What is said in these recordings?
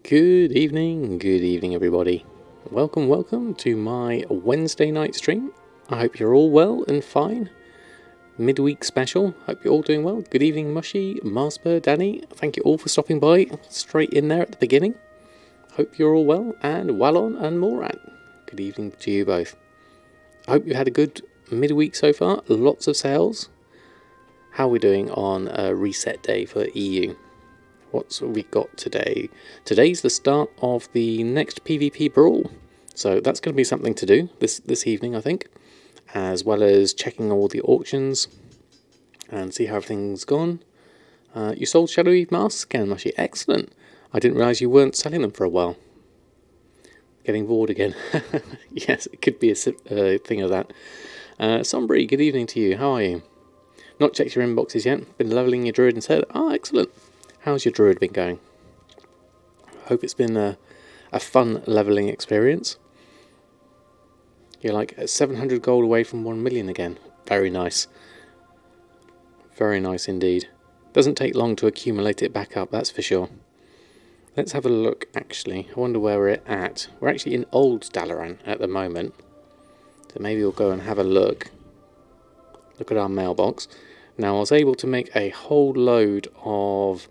Good evening everybody. Welcome to my Wednesday night stream. I hope you're all well and fine. Midweek special, hope you're all doing well. Good evening Mushy, Marsper, Danny, thank you all for stopping by straight in there at the beginning. Hope you're all well, and Wallon and Moran. Good evening to you both. I hope you had a good midweek so far, lots of sales. How are we doing on a reset day for EU? What's we got today? Today's the start of the next PvP Brawl. So that's going to be something to do this evening, I think. As well as checking all the auctions and see how everything's gone. You sold Shadowy masks again, Mushy. Excellent. I didn't realise you weren't selling them for a while. Getting bored again. Yes, it could be a thing of that. Sombry, good evening to you. How are you? Not checked your inboxes yet. Been levelling your druid and said, excellent. How's your druid been going? Hope it's been a fun levelling experience. You're like 700 gold away from 1 million again. Very nice. Very nice indeed. Doesn't take long to accumulate it back up, that's for sure. Let's have a look actually. I wonder where we're at. We're actually in Old Dalaran at the moment. So maybe we'll go and have a look. Look at our mailbox. Now I was able to make a whole load of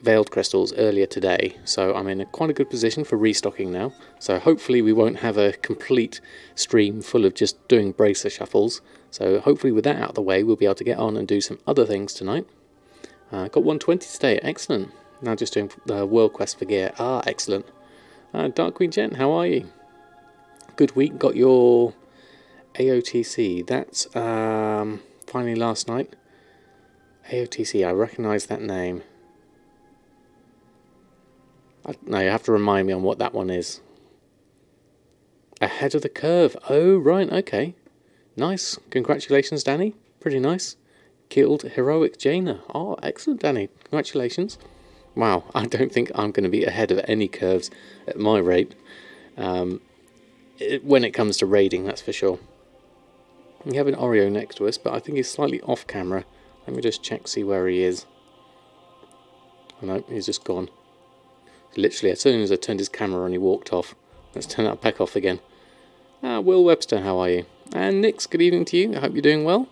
veiled crystals earlier today, so I'm in quite a good position for restocking now. So hopefully we won't have a complete stream full of just doing bracer shuffles. So hopefully with that out of the way, we'll be able to get on and do some other things tonight. Got 120 today, excellent. Now just doing the world quest for gear. Excellent. Dark Queen Jen, how are you? Good week. Got your AOTC. That's finally last night. AOTC, I recognise that name. No, you have to remind me on what that one is. Ahead of the curve. Oh, right, okay. Nice. Congratulations, Danny. Pretty nice. Killed Heroic Jaina. Oh, excellent, Danny. Congratulations. Wow, I don't think I'm going to be ahead of any curves at my rate. When it comes to raiding, that's for sure. We have an Oreo next to us, but I think he's slightly off camera. Let me just check, see where he is. Oh, no, he's just gone. Literally, as soon as I turned his camera on, he walked off. Let's turn that back off again. Will Webster, how are you? And Nix, good evening to you. I hope you're doing well.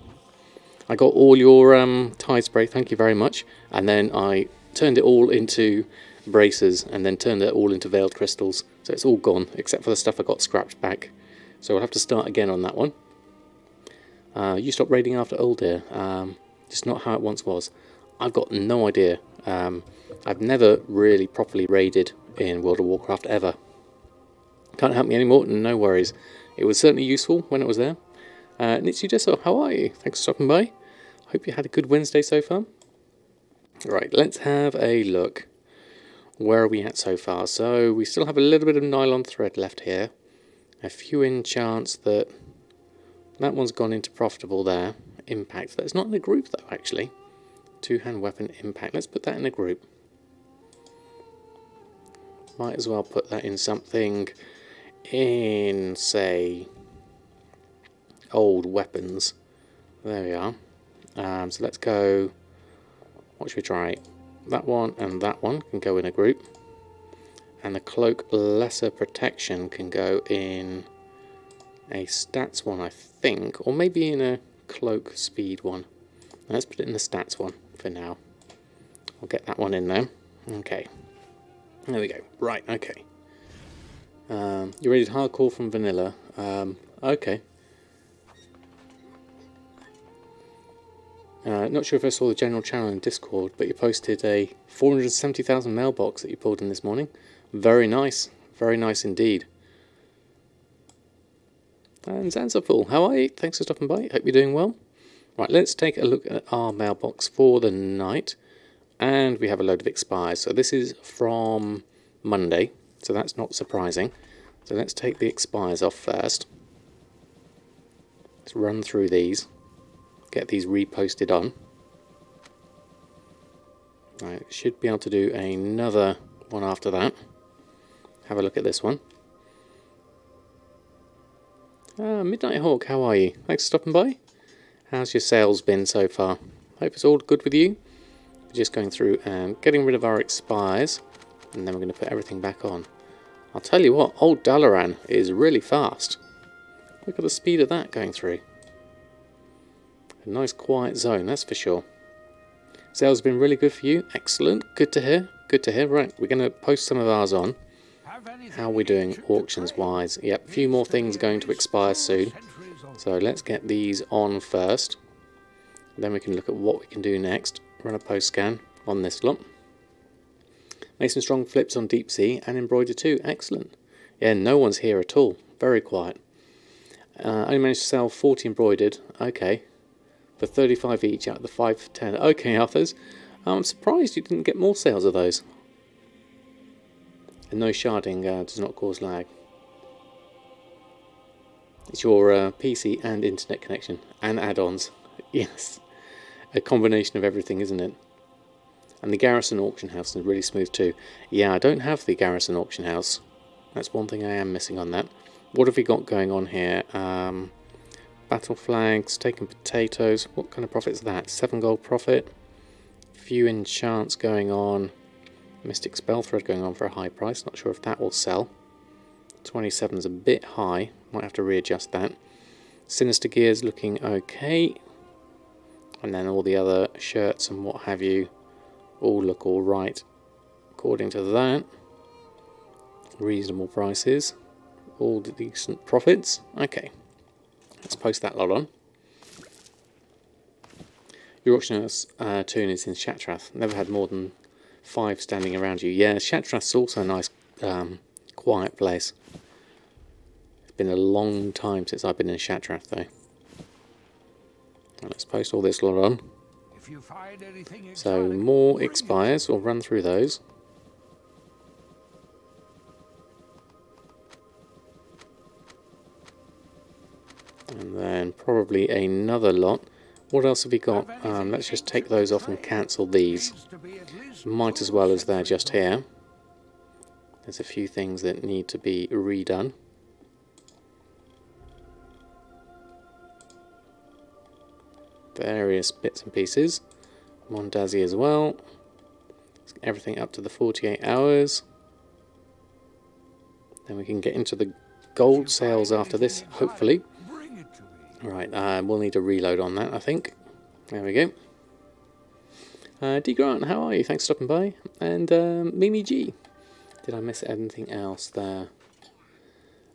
I got all your Tide spray, thank you very much. And then I turned it all into bracers, and then turned it all into veiled crystals. So it's all gone, except for the stuff I got scrapped back. So we'll have to start again on that one. You stopped raiding after Old Deer. Just not how it once was. I've got no idea. I've never really properly raided in World of Warcraft ever. Can't help me anymore, no worries. It was certainly useful when it was there. Nitsu Desso, how are you? Thanks for stopping by. Hope you had a good Wednesday so far. Right, let's have a look. Where are we at so far? So we still have a little bit of nylon thread left here. A few enchants that one's gone into profitable there. Impact. That's not in a group though, actually. Two-hand weapon impact. Let's put that in a group. Might as well put that in something in, say, old weapons. There we are. So let's go, what should we try? That one and that one can go in a group. And the cloak lesser protection can go in a stats one, I think. Or maybe in a cloak speed one. Let's put it in the stats one for now. I'll get that one in there. Okay. There we go. Right, okay. You rated hardcore from vanilla. Okay. Not sure if I saw the general channel in Discord, but you posted a 470,000 mailbox that you pulled in this morning. Very nice. Very nice indeed. And Zanzaful, how are you? Thanks for stopping by. Hope you're doing well. Right, let's take a look at our mailbox for the night. And we have a load of expires. So this is from Monday, so that's not surprising. So let's take the expires off first. Let's run through these. Get these reposted on. Right, should be able to do another one after that. Have a look at this one. Midnight Hawk, how are you? Thanks for stopping by. How's your sales been so far? Hope it's all good with you. We're just going through and getting rid of our expires. And then we're going to put everything back on. I'll tell you what, old Dalaran is really fast. Look at the speed of that going through. A nice quiet zone, that's for sure. Sales have been really good for you. Excellent. Good to hear. Good to hear. Right, we're going to post some of ours on. How are we doing auctions-wise? Yep, a few more things going to expire soon. So let's get these on first. Then we can look at what we can do next. Run a post scan on this lot. Mason Strong flips on Deep Sea and Embroider 2. Excellent. Yeah, no one's here at all. Very quiet. Only managed to sell 40 embroidered. Okay. For 35 each out of the 5 for 10. Okay, Arthurs. I'm surprised you didn't get more sales of those. And no sharding does not cause lag. It's your PC and internet connection. And add-ons. Yes. A combination of everything, isn't it? And the Garrison Auction House is really smooth too. Yeah, I don't have the Garrison Auction House. That's one thing I am missing on that. What have we got going on here? Battle flags, taking potatoes. What kind of profit is that? 7 gold profit. Few enchants going on. Mystic Spell Thread going on for a high price. Not sure if that will sell. 27 is a bit high. Might have to readjust that. Sinister Gears looking okay. And then all the other shirts and what have you all look alright. According to that. Reasonable prices. All decent profits. Okay. Let's post that lot on. Your auction house tune is in Shatrath. Never had more than 5 standing around you. Yeah, Shatrath's also a nice quiet place. It's been a long time since I've been in Shatrath though. Let's post all this lot on. If you find anything so more expires. We'll run through those. And then probably another lot. What else have we got? Let's just take those off and cancel these. Might as well as they're just here. There's a few things that need to be redone. Various bits and pieces. Mondazi as well. Let's get everything up to the 48 hours. Then we can get into the gold sales after this, hopefully. Right, we'll need a reload on that, I think. There we go. D. Grant, how are you? Thanks for stopping by. And Mimi G. Did I miss anything else there?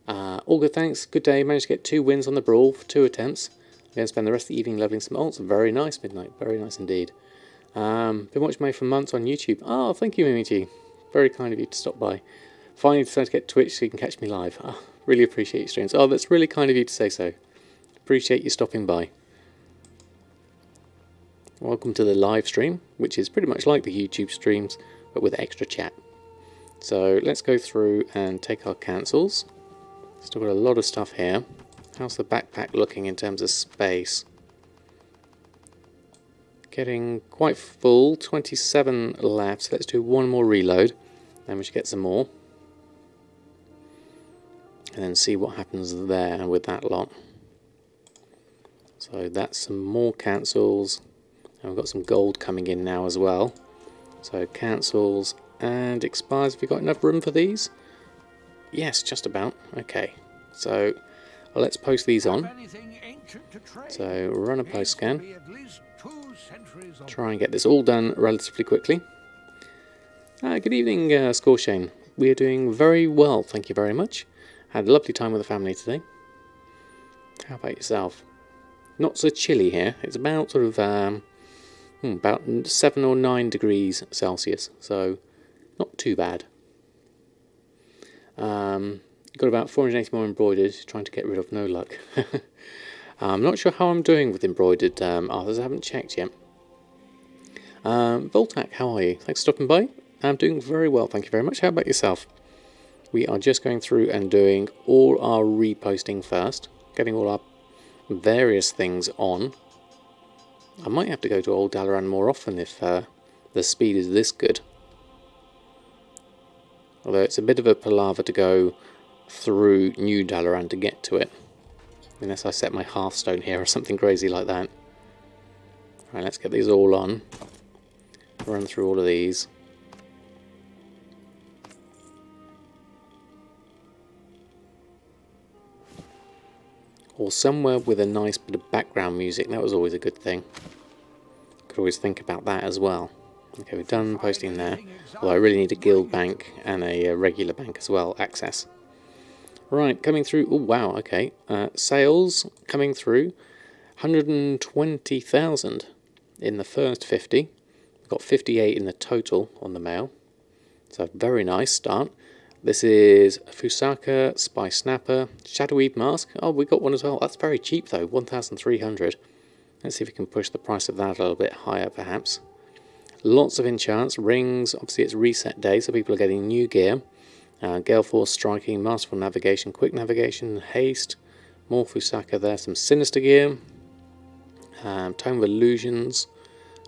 All good, thanks. Good day. Managed to get 2 wins on the Brawl for 2 attempts. I'm going to spend the rest of the evening leveling some alts. Very nice, Midnight. Very nice indeed. Been watching May for months on YouTube. Oh, thank you, Mimi G. Very kind of you to stop by. Finally decided to get Twitch so you can catch me live. Oh, really appreciate your streams. Oh, that's really kind of you to say so. Appreciate you stopping by. Welcome to the live stream, which is pretty much like the YouTube streams, but with extra chat. So let's go through and take our cancels. Still got a lot of stuff here. How's the backpack looking in terms of space? Getting quite full, 27 left. So let's do one more reload, then we should get some more. And then see what happens there with that lot. So that's some more cancels. And we've got some gold coming in now as well. So cancels and expires. Have we got enough room for these? Yes, just about. Okay. So let's post these on. So run a post scan. Try and get this all done relatively quickly. Good evening, Scoreshane. We are doing very well, thank you very much. Had a lovely time with the family today. How about yourself? Not so chilly here. It's about sort of about 7 or 9 degrees Celsius, so not too bad. Got about 480 more embroidered, trying to get rid of, no luck. I'm not sure how I'm doing with embroidered Arthurs, I haven't checked yet. Voltac, how are you? Thanks for stopping by. I'm doing very well, thank you very much. How about yourself? We are just going through and doing all our reposting first, getting all our various things on. I might have to go to Old Dalaran more often if the speed is this good. Although it's a bit of a palaver to go through New Dalaran to get to it. Unless I set my Hearthstone here or something crazy like that. Right, let's get these all on. Run through all of these. or somewhere with a nice bit of background music. That was always a good thing. Could always think about that as well. Okay, we're done posting there. Although I really need a guild bank and a regular bank as well, access. Right, coming through. Oh, wow, okay. Sales coming through. 120,000 in the first 50. We've got 58 in the total on the mail. So, very nice start. This is Fusaka, Spy Snapper, Shadowweed Mask. Oh, we got one as well. That's very cheap though, 1,300. Let's see if we can push the price of that a little bit higher perhaps. Lots of enchants, rings, obviously it's reset day, so people are getting new gear. Gale Force Striking, Masterful Navigation, Quick Navigation, Haste, more Fusaka there, some Sinister gear, Tome of Illusions,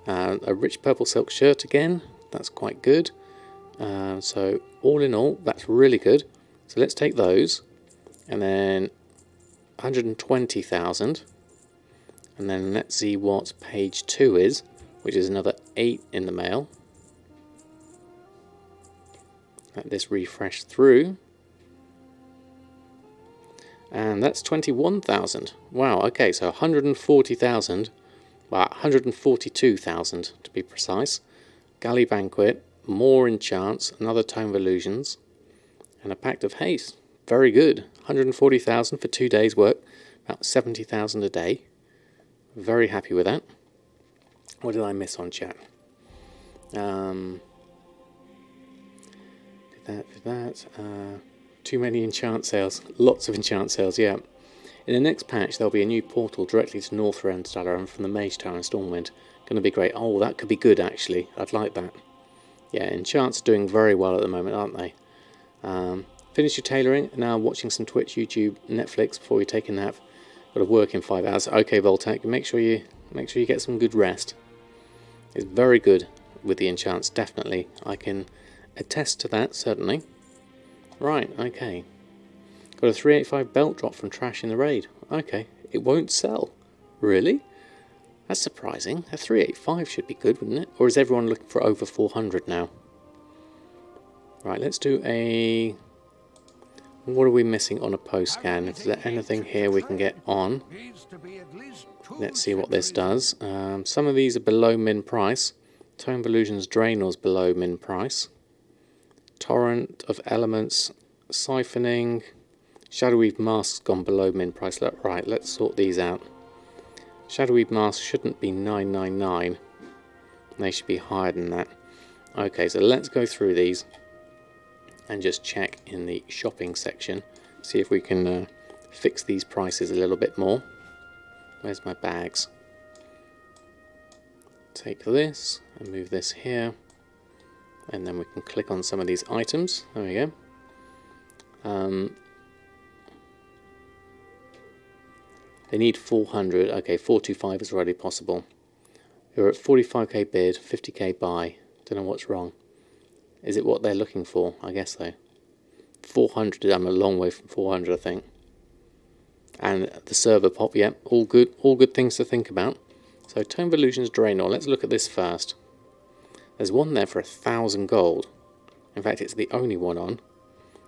a rich purple silk shirt again, that's quite good. So all in all, that's really good. So let's take those, and then 120,000, and then let's see what page 2 is, which is another 8 in the mail. Let this refresh through, and that's 21,000. Wow, okay, so 140,000, well, 142,000 to be precise. Galley Banquet, more enchants, another Tome of Illusions, and a Pact of Haste. Very good. 140,000 for 2 days' work, about 70,000 a day. Very happy with that. What did I miss on chat? Did that. Too many enchant sales. Lots of enchant sales, yeah. In the next patch, there'll be a new portal directly to North Renstaller from the Mage Tower in Stormwind. Going to be great. Oh, that could be good, actually. I'd like that. Yeah, enchants are doing very well at the moment, aren't they? Finish your tailoring. Now watching some Twitch, YouTube, Netflix before you take a nap. Got to work in 5 hours. Okay, Voltec, make sure you get some good rest. It's very good with the enchants, definitely. I can attest to that, certainly. Right, okay. Got a 385 belt drop from Trash in the raid. Okay, it won't sell. Really? That's surprising. A 385 should be good, wouldn't it? Or is everyone looking for over 400 now? Right, let's do a... What are we missing on a post scan? Is there anything here we can get on? Let's see what this does. Some of these are below min price. Tome of Illusions Drainor's below min price. Torrent of Elements, Siphoning, Shadowweed Mask's gone below min price. Right, let's sort these out. Shadowweed Mask shouldn't be 999. They should be higher than that. Okay, so let's go through these and just check in the shopping section. See if we can fix these prices a little bit more. Where's my bags? Take this and move this here. And then we can click on some of these items. There we go. They need 400. Okay, 425 is already possible. You're at 45k bid, 50k buy. Don't know what's wrong. Is it what they're looking for? I guess so. 400, I'm a long way from 400, I think. And the server pop, yeah, all good things to think about. So, Tome of Illusions Draenor, let's look at this first. There's one there for 1,000 gold. In fact, it's the only one on.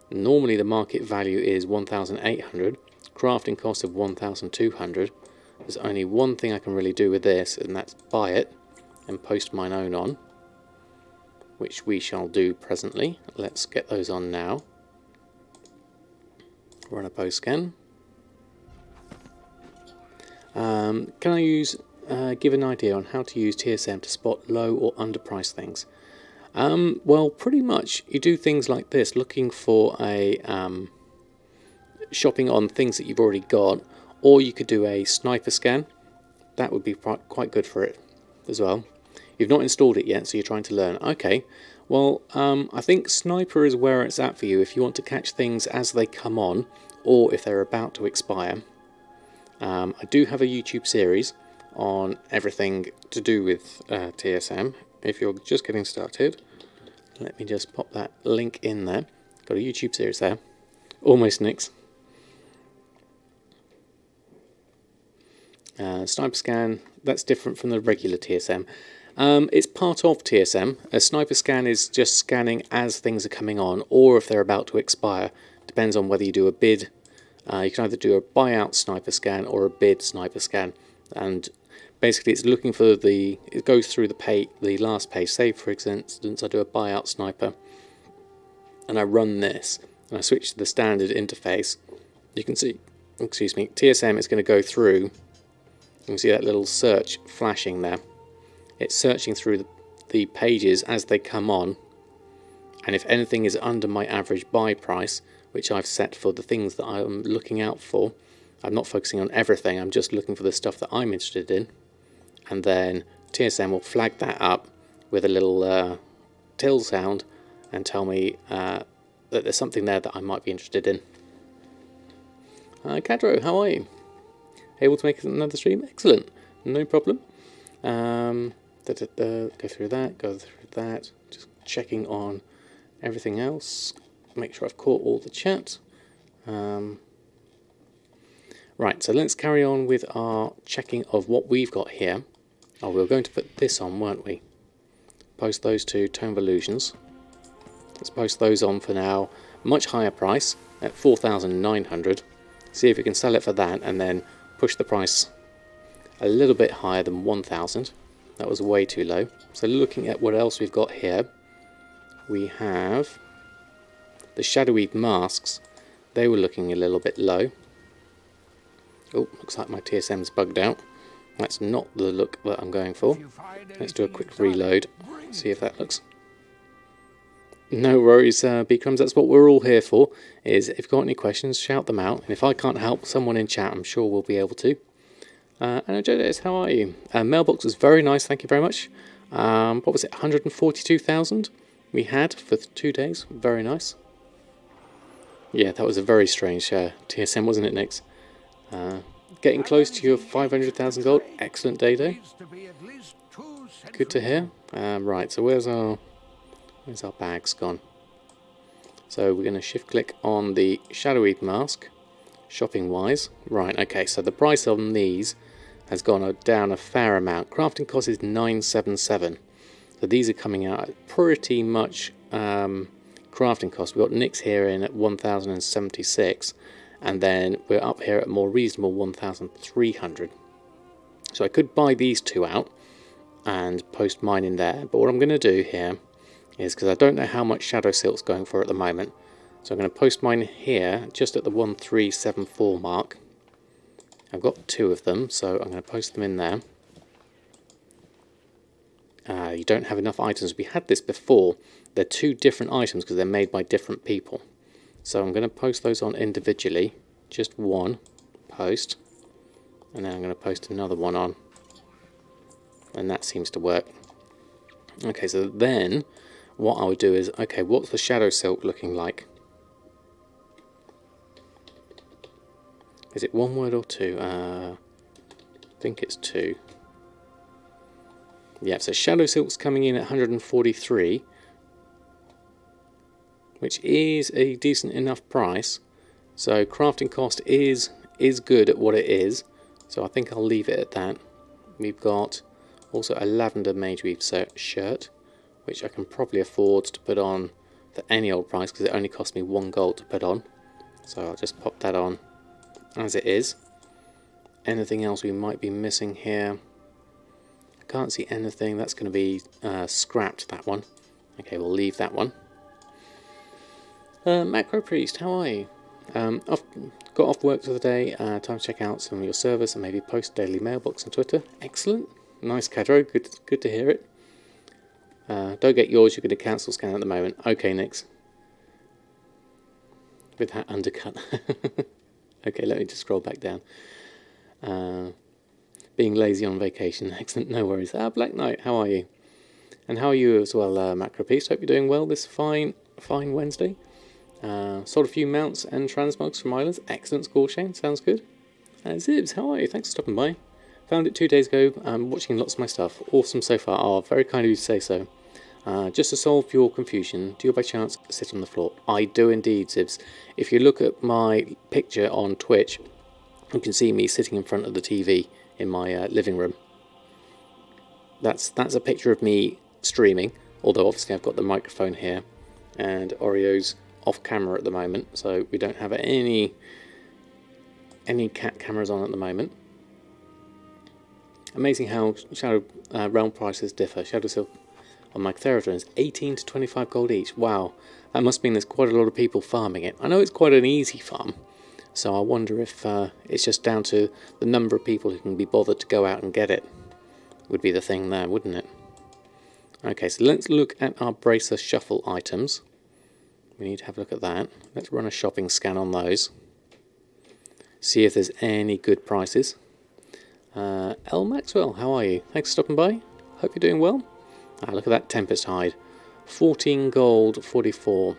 Normally the market value is 1,800. Crafting cost of 1,200. There's only one thing I can really do with this, and that's buy it and post mine own on, which we shall do presently. Let's get those on now. Run a post scan. Can I give an idea on how to use TSM to spot low or underpriced things? Well, pretty much you do things like this, looking for a shopping on things that you've already got, or you could do a sniper scan. That would be quite good for it as well. You've not installed it yet, so you're trying to learn. Okay, well, I think sniper is where it's at for you if you want to catch things as they come on, or if they're about to expire. I do have a YouTube series on everything to do with TSM. If you're just getting started, let me just pop that link in there. Got a YouTube series there. Almost nicks. Sniper scan, that's different from the regular TSM. It's part of TSM. A sniper scan is just scanning as things are coming on, or if they're about to expire. Depends on whether you do a bid You can either do a buyout sniper scan or a bid sniper scan, and basically it's looking for it goes through the last page. Say for instance I do a buyout sniper and I run this and I switch to the standard interface. You can see, excuse me, TSM is going to go through. You can see that little search flashing there. It's searching through the pages as they come on, and if anything is under my average buy price, which I've set for the things that I'm looking out for, I'm not focusing on everything, I'm just looking for the stuff that I'm interested in, and then TSM will flag that up with a little till sound and tell me that there's something there that I might be interested in. Cadro, how are you? Able to make another stream? Excellent, no problem. Go through that, just checking on everything else, make sure I've caught all the chat. Right, so let's carry on with our checking of what we've got here. Oh, we were going to put this on, weren't we? Post those two Tome of Illusions. Let's post those on for now. Much higher price at 4,900. See if we can sell it for that and then push the price a little bit higher than 1,000. That was way too low. So looking at what else we've got here, we have the Shadowy Masks. They were looking a little bit low. Oh, looks like my TSM's bugged out. That's not the look that I'm going for. Let's do a quick reload, see if that looks. No worries, B-Crumbs, that's what we're all here for, is if you've got any questions, shout them out, and if I can't help someone in chat, I'm sure we'll be able to. And Jodas, how are you? Mailbox was very nice, thank you very much. What was it, 142,000 we had for 2 days, very nice. Yeah, that was a very strange TSM, wasn't it, Nix? Getting close to your 500,000 gold, excellent day. Good to hear. Right, so where's our bags gone? So we're going to shift click on the Shadowy Mask, shopping wise. Right, okay, so the price on these has gone down a fair amount. Crafting cost is 977. So these are coming out at pretty much crafting cost. We've got Nix here in at 1,076, and then we're up here at more reasonable 1,300. So I could buy these two out and post mine in there, but what I'm going to do here is, because I don't know how much Shadow Silk's going for at the moment, so I'm going to post mine here just at the 1374 mark. I've got 2 of them, so I'm going to post them in there. You don't have enough items. We had this before. They're 2 different items because they're made by different people. So I'm going to post those on individually. Just one post. And then I'm going to post another one on. And that seems to work. Okay, so then what I would do is, okay, what's the Shadow Silk looking like? Is it 1 word or 2? I think it's 2. Yeah, so Shadow Silk's coming in at 143, which is a decent enough price. So crafting cost is good at what it is, so I think I'll leave it at that. We've got also a lavender mage weave shirt, which I can probably afford to put on for any old price because it only cost me 1 gold to put on. So I'll just pop that on as it is. Anything else we might be missing here? I can't see anything. That's going to be scrapped, that one. Okay, we'll leave that one. Macro Priest, how are you? I've got off work for the day. Time to check out some of your service and maybe post daily mailbox on Twitter. Excellent. Nice, Cadro. Good to hear it. Don't get yours. You're going to cancel scan at the moment. Okay, Nix. With that undercut. Okay, let me just scroll back down. Being lazy on vacation. Excellent, no worries. Black Knight, how are you? And how are you as well, Macro Priest? Hope you're doing well this fine Wednesday. Sold a few mounts and transmogs from Islands. Excellent score, Shane. Sounds good. Zibs, how are you? Thanks for stopping by. Found it 2 days ago. I'm watching lots of my stuff. Awesome so far. Oh, very kind of you to say so. Just to solve your confusion, do you by chance sit on the floor? I do indeed, Zibs. If you look at my picture on Twitch, you can see me sitting in front of the TV in my living room. That's a picture of me streaming, although obviously I've got the microphone here, and Oreo's off camera at the moment, so we don't have any any cat cameras on at the moment. Amazing how Shadow realm prices differ. Shadow Silk on my Theraton is 18 to 25 gold each. Wow, that must mean there's quite a lot of people farming it. I know it's quite an easy farm, so I wonder if it's just down to the number of people who can be bothered to go out and get it. Would be the thing there, wouldn't it? Okay, so let's look at our Bracer Shuffle items. We need to have a look at that. Let's run a shopping scan on those. See if there's any good prices. L Maxwell, how are you? Thanks for stopping by. Hope you're doing well. Look at that Tempest Hide. 14 gold, 44.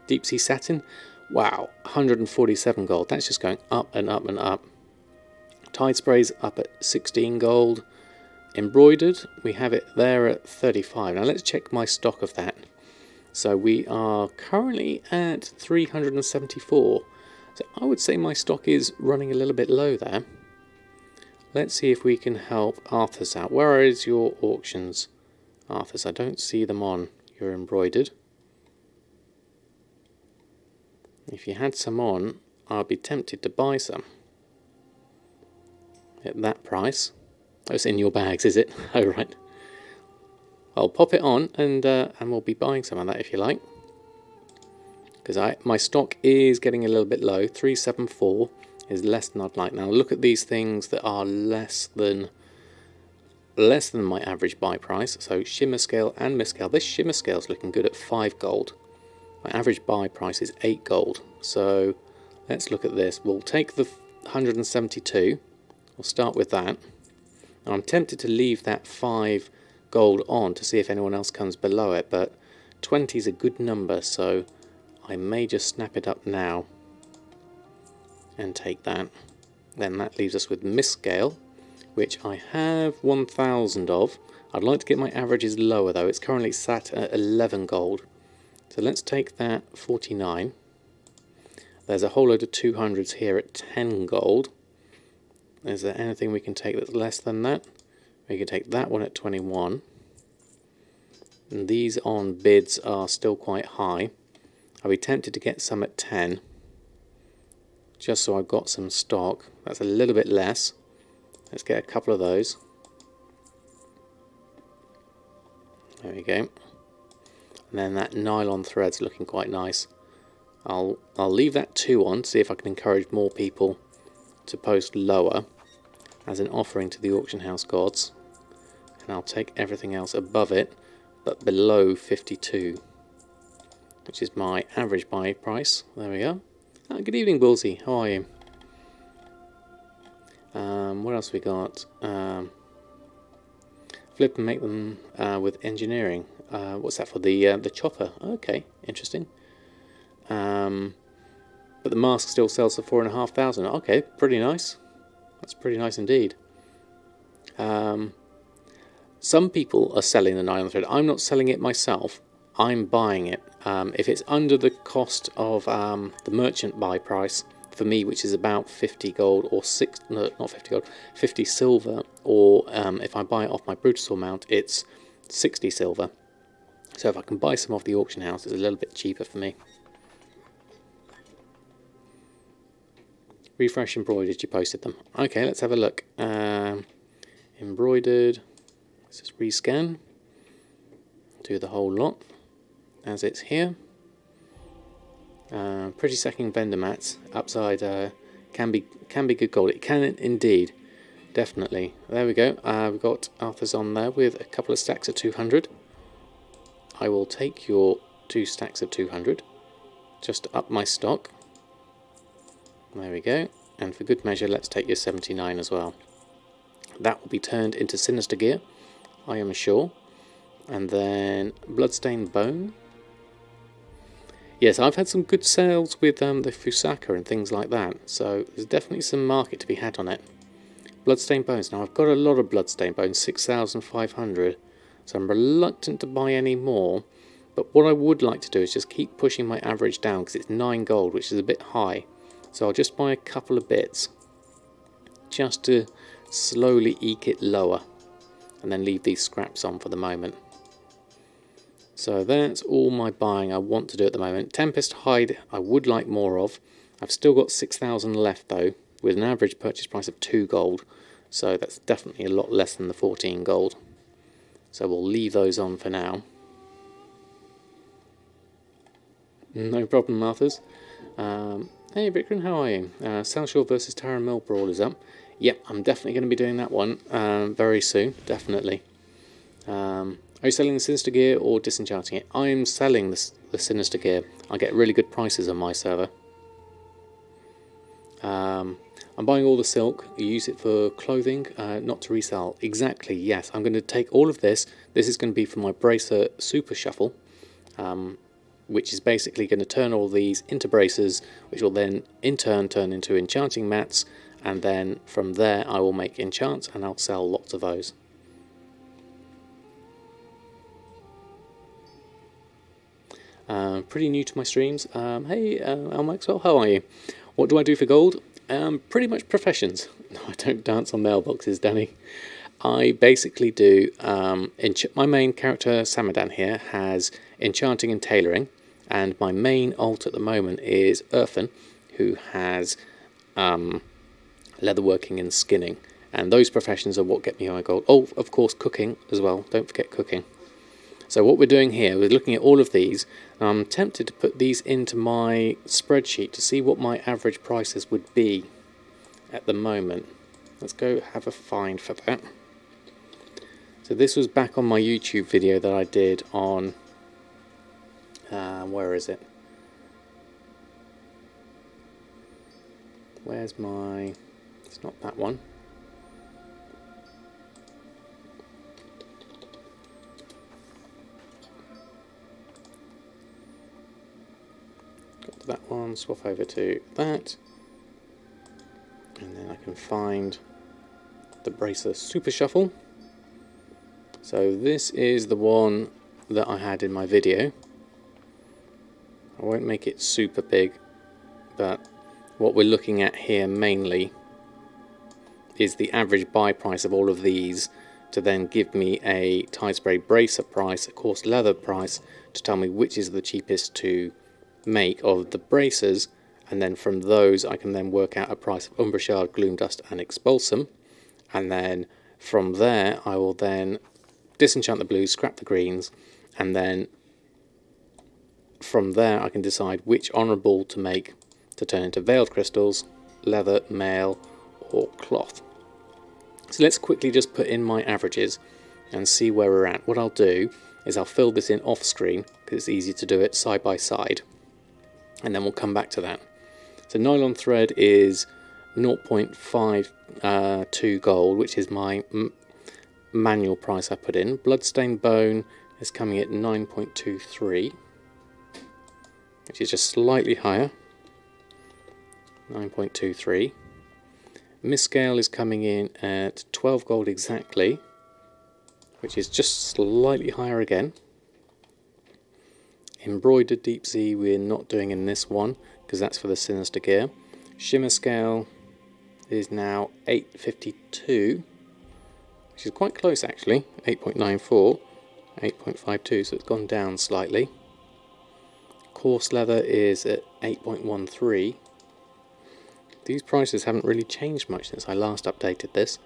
Deep Sea Satin. Wow, 147 gold. That's just going up and up and up. Tide Sprays up at 16 gold. Embroidered, we have it there at 35. Now let's check my stock of that. So we are currently at 374. So I would say my stock is running a little bit low there. Let's see if we can help Arthur's out. Where is your auctions, Arthur's? I don't see them on your embroidered. If you had some on, I'd be tempted to buy some. At that price. Oh, it's in your bags, is it? Oh, right. I'll pop it on and we'll be buying some of that if you like. Because my stock is getting a little bit low. 374 is less than I'd like. Now look at these things that are less than my average buy price. So Shimmerscale and Miscale. This Shimmerscale is looking good at 5 gold. My average buy price is 8 gold. So let's look at this. We'll take the 172. We'll start with that. Now I'm tempted to leave that 5 gold on to see if anyone else comes below it, but 20 is a good number, so I may just snap it up now and take that. Then that leaves us with Miscale, which I have 1,000 of. I'd like to get my averages lower though. It's currently sat at 11 gold. So let's take that 49. There's a whole load of 200s here at 10 gold. Is there anything we can take that's less than that? We can take that one at 21. And these on bids are still quite high. I'll be tempted to get some at 10. Just so I've got some stock. That's a little bit less. Let's get a couple of those. There we go. And then that nylon thread's looking quite nice. I'll leave that 2 on, see if I can encourage more people to post lower as an offering to the auction house gods, and I'll take everything else above it but below 52, which is my average buy price. There we go. Good evening, Bullseye, how are you? What else we got? Flip and make them with engineering. What's that for? The chopper. Okay, interesting. But the mask still sells for 4,500. Okay, pretty nice. That's pretty nice indeed. Some people are selling the nylon thread. I'm not selling it myself. I'm buying it. If it's under the cost of the merchant buy price for me, which is about 50 gold or 50 silver, or if I buy it off my Brutosaur mount, it's 60 silver. So if I can buy some off the auction house, it's a little bit cheaper for me. Refresh embroidered, you posted them. Okay, let's have a look. Embroidered, let's just rescan. Do the whole lot as it's here. Pretty second vendor mats. Upside can be good gold. It can indeed, definitely. There we go. We've got Arthur's on there with a couple of stacks of 200. I will take your 2 stacks of 200 just to up my stock. There we go, and for good measure let's take your 79 as well. That will be turned into Sinister Gear, I am sure. And then Bloodstained Bone. Yes, I've had some good sales with the Fusaka and things like that, so there's definitely some market to be had on it. Bloodstained Bones, now I've got a lot of Bloodstained Bones, 6,500, so I'm reluctant to buy any more, but what I would like to do is just keep pushing my average down, because it's 9 gold, which is a bit high. So I'll just buy a couple of bits just to slowly eke it lower and then leave these scraps on for the moment. So that's all my buying I want to do at the moment. Tempest Hide I would like more of. I've still got 6,000 left though, with an average purchase price of 2 gold. So that's definitely a lot less than the 14 gold. So we'll leave those on for now. No problem, Marthas. Hey Vikram, how are you? Southshore versus Tarren Brawl is up. Yep, I'm definitely going to be doing that one very soon, definitely. Are you selling the Sinister Gear or disenchanting it? I'm selling the Sinister Gear. I get really good prices on my server. I'm buying all the silk. You use it for clothing, not to resell. Exactly, yes. I'm going to take all of this. This is going to be for my Bracer Super Shuffle, which is basically going to turn all these into bracers, which will then in turn turn into enchanting mats, and then from there I will make enchants and I'll sell lots of those. Pretty new to my streams. Hey Al Maxwell, how are you? What do I do for gold? Pretty much professions. No, I don't dance on mailboxes, Danny. I basically do, my main character Samadan here has enchanting and tailoring, and my main alt at the moment is Erfen, who has leatherworking and skinning, and those professions are what get me high gold. Oh, of course, cooking as well, don't forget cooking. So what we're doing here, we're looking at all of these. I'm tempted to put these into my spreadsheet to see what my average prices would be at the moment. Let's go have a find for that. So this was back on my YouTube video that I did on, where is it? Where's my, it's not that one. Got to that one, swap over to that. And then I can find the Bracer Super Shuffle. So this is the one that I had in my video. I won't make it super big, but what we're looking at here mainly is the average buy price of all of these to then give me a Tidespray Bracer price, a coarse leather price, to tell me which is the cheapest to make of the bracers, and then from those I can then work out a price of Umbrashard, Gloomdust and Expulsum, and then from there I will then disenchant the blues, scrap the greens, and then from there I can decide which honourable to make to turn into veiled crystals, leather, mail or cloth. So let's quickly just put in my averages and see where we're at. What I'll do is I'll fill this in off screen because it's easy to do it side by side, and then we'll come back to that. So nylon thread is 0.52 gold, which is my manual price I put in. Bloodstained bone is coming at 9.23, which is just slightly higher, 9.23. Misscale is coming in at 12 gold exactly, which is just slightly higher again. Embroidered deep sea we're not doing in this one because that's for the Sinister Gear. Shimmerscale is now 8.52, which is quite close actually, 8.94, 8.52, so it's gone down slightly. Coarse leather is at 8.13. These prices haven't really changed much since I last updated this.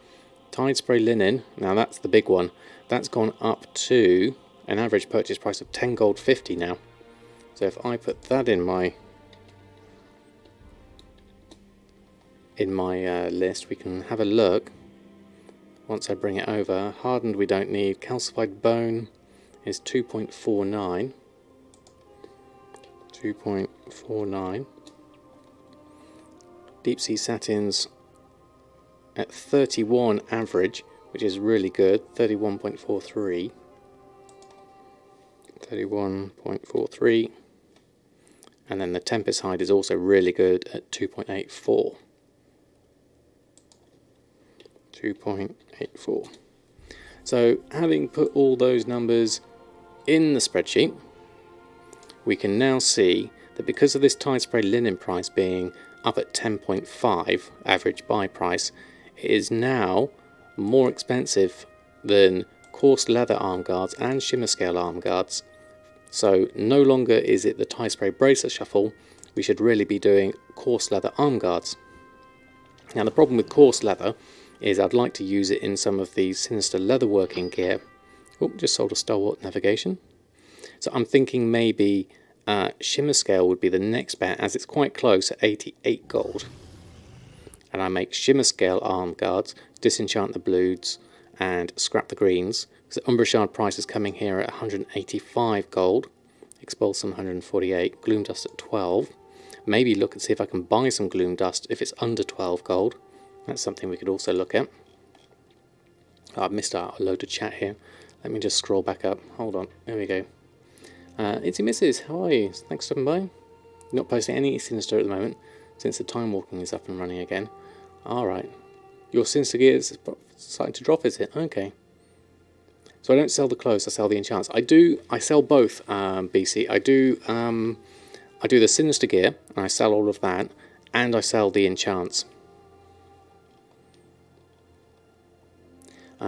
Tidespray linen, now that's the big one, that's gone up to an average purchase price of 10 gold 50 now. So if I put that in my list, we can have a look once I bring it over. Hardened we don't need. Calcified bone is 2.49. 2.49. Deep sea satins at 31 average, which is really good. 31.43. 31.43. And then the Tempest hide is also really good at 2.84. 2.84. So having put all those numbers in the spreadsheet, we can now see that because of this Tidespray linen price being up at 10.5 average buy price, it is now more expensive than coarse leather arm guards and Shimmerscale arm guards. So no longer is it the Tidespray Bracer Shuffle, we should really be doing coarse leather arm guards. Now the problem with coarse leather is I'd like to use it in some of the sinister leatherworking gear. Oh, just sold a stalwart navigation. So I'm thinking maybe Shimmerscale would be the next bet, as it's quite close at 88 gold. And I make Shimmerscale arm guards, disenchant the blues, and scrap the greens. So Umbrashard price is coming here at 185 gold. Expulsum 148, Gloom Dust at 12. Maybe look and see if I can buy some Gloom Dust if it's under 12 gold. That's something we could also look at. Oh, I've missed out a load of chat here. Let me just scroll back up. Hold on, there we go. Itsy Mrs, how are you? Thanks for stopping by. Not posting any Sinister at the moment, since the Timewalking is up and running again. Alright. Your Sinister gear is starting to drop, is it? Okay. So I don't sell the clothes, I sell the enchants. I sell both, BC. I do the Sinister gear, and I sell all of that, and I sell the enchants.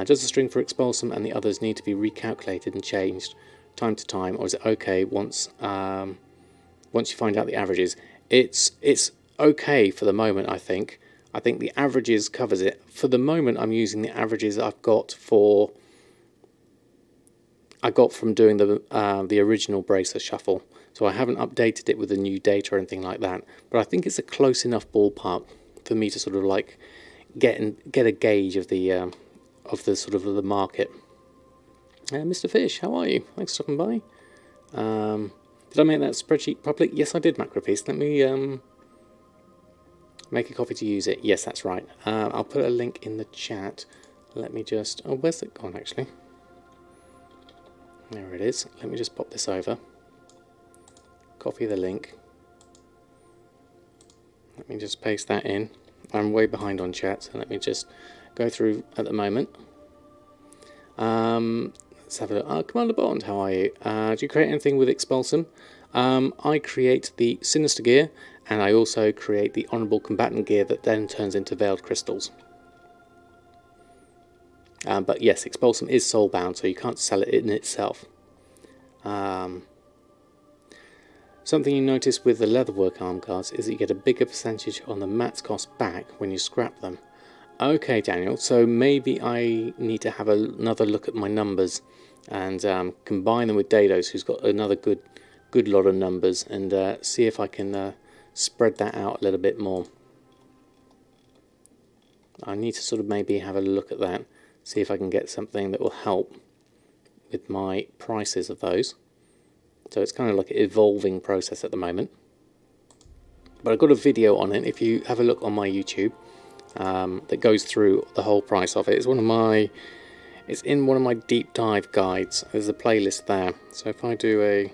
Does the string for Expulsum and the others need to be recalculated and changed time to time, or is it okay once you find out the averages? It's okay for the moment, I think. I think the averages covers it. For the moment, I'm using the averages I got from doing the original Bracer shuffle. So I haven't updated it with the new data or anything like that. But I think it's a close enough ballpark for me to sort of like get a gauge of the sort of the market. Mr. Fish, how are you? Thanks for stopping by. Did I make that spreadsheet properly? Yes, I did, Macropiece. Let me make a copy to use it. Yes, that's right. I'll put a link in the chat. Let me just... Oh, where's it gone, actually? There it is. Let me just pop this over. Copy the link. Let me just paste that in. I'm way behind on chat, so let me just go through at the moment. Let's have a look. Commander Bond, how are you? Do you create anything with Expulsum? I create the Sinister gear, and I also create the Honourable Combatant gear that then turns into Veiled Crystals. But yes, Expulsum is soulbound, so you can't sell it in itself. Something you notice with the Leatherwork arm guards is that you get a bigger percentage on the mats cost back when you scrap them. Okay, Daniel, so maybe I need to have another look at my numbers and combine them with Dados, who's got another good lot of numbers, and see if I can spread that out a little bit more. I need to sort of maybe have a look at that, see if I can get something that will help with my prices of those. So it's kind of like an evolving process at the moment. But I've got a video on it, if you have a look on my YouTube, that goes through the whole price of it. It's in one of my deep dive guides. There's a playlist there. So if I do a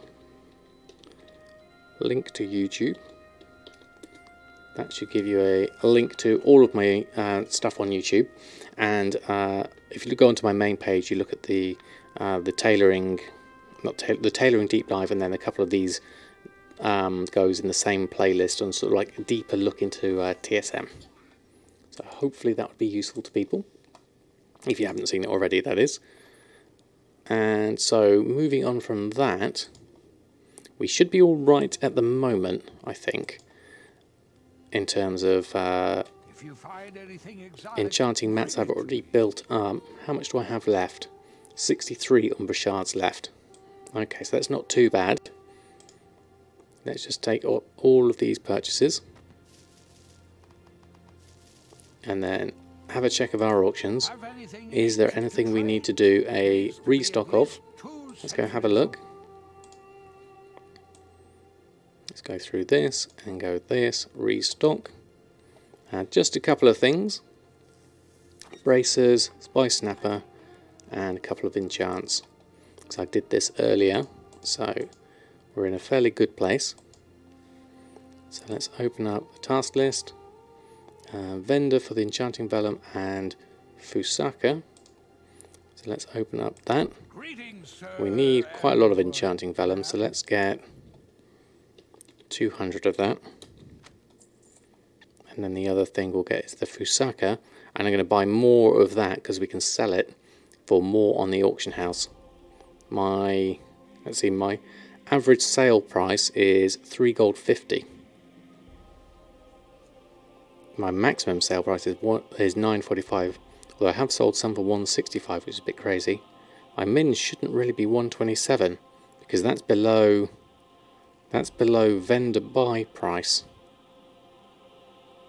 link to YouTube, that should give you a link to all of my stuff on YouTube. And if you go onto my main page, you look at the tailoring, the tailoring deep dive, and then a couple of these goes in the same playlist on sort of like a deeper look into TSM. So hopefully that would be useful to people, if you haven't seen it already, that is. And so moving on from that, we should be all right at the moment, I think, in terms of If you find anything exotic, enchanting mats I've already built up. How much do I have left? 63 Umbrashards left. Okay, so that's not too bad. Let's just take all of these purchases and then have a check of our auctions. Is there anything we need to do a restock of? Let's go have a look. Let's go through this and go this, restock. Just a couple of things. Bracers, Spice Snapper, and a couple of enchants. Because I did this earlier, so we're in a fairly good place. So let's open up the task list. Vendor for the Enchanting Vellum and Fusaka. So let's open up that. We need quite a lot of Enchanting Vellum, so let's get 200 of that. And then the other thing we'll get is the Fusaka, and I'm going to buy more of that because we can sell it for more on the auction house. My average sale price is 3 gold 50. my maximum sale price is $9.45. Although I have sold some for $1.65, which is a bit crazy. My min shouldn't really be $1.27 because that's below vendor buy price.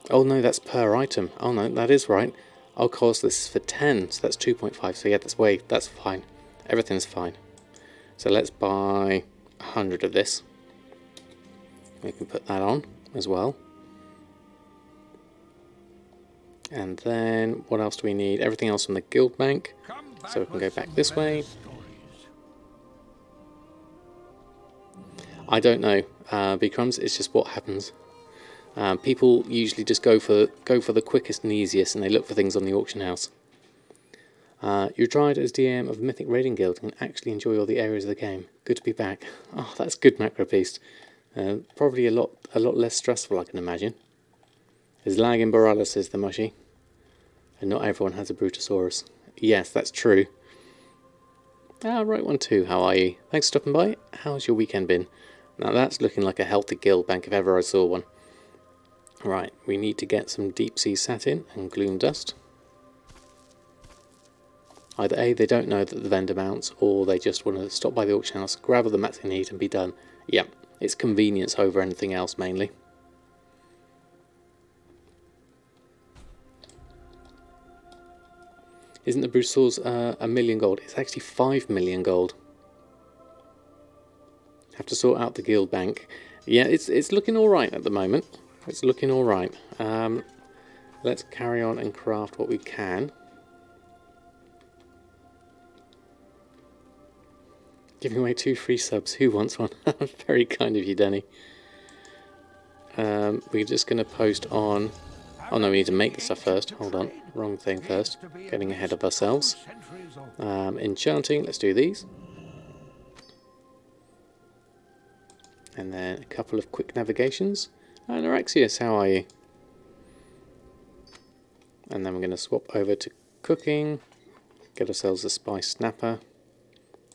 Oh no, that's per item. Oh no, that is right. Of course, this is for 10, so that's 2.5. So yeah, that's fine. Everything's fine. So let's buy 100 of this. We can put that on as well. And then what else do we need? Everything else from the guild bank. So we can go back this way. I don't know, B-Crumbs, it's just what happens. People usually just go for the quickest and easiest, and they look for things on the auction house. You're tried as DM of Mythic Raiding Guild and actually enjoy all the areas of the game. Good to be back. Oh, that's good, Macro Beast. Probably a lot less stressful, I can imagine. There's lag in Borala, says the Mushy. And not everyone has a Brutosaurus. Yes, that's true. Right one too, how are you? Thanks for stopping by. How's your weekend been? Now that's looking like a healthy guild bank if ever I saw one. Right, we need to get some deep sea satin and gloom dust. Either A, they don't know that the vendor mounts, or they just want to stop by the auction house, grab all the mats they need and be done. Yep, it's convenience over anything else mainly. Isn't the Brutosaurus a million gold? It's actually 5 million gold. Have to sort out the guild bank. Yeah, it's looking alright at the moment. It's looking alright. Let's carry on and craft what we can. Giving away 2 free subs. Who wants one? Very kind of you, Danny. We're just going to post on... Oh no, we need to make the stuff first. Hold on. Wrong thing first. Getting ahead of ourselves. Enchanting. Let's do these. And then a couple of quick navigations. And Arexius, how are you? And then we're going to swap over to cooking. Get ourselves a spice snapper.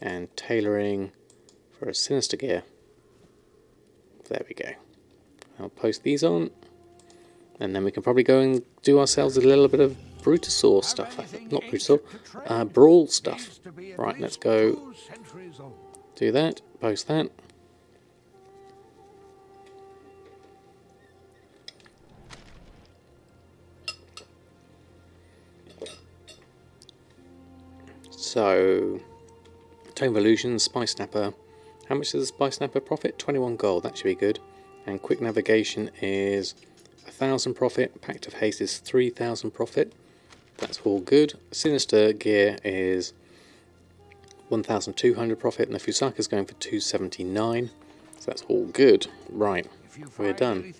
And tailoring for a sinister gear. There we go. I'll post these on. And then we can probably go and do ourselves a little bit of Brutosaur stuff. Not Brutosaur, Brawl stuff. Right, let's go do that, post that. So, Tome of Illusions, Spice Snapper. How much does the Spice Snapper profit? 21 gold, that should be good. And Quick Navigation is 1,000 profit. Pact of Haste is 3,000 profit. That's all good. Sinister Gear is 1,200 profit, and the Fusaka's going for 279. So that's all good. Right, we're done.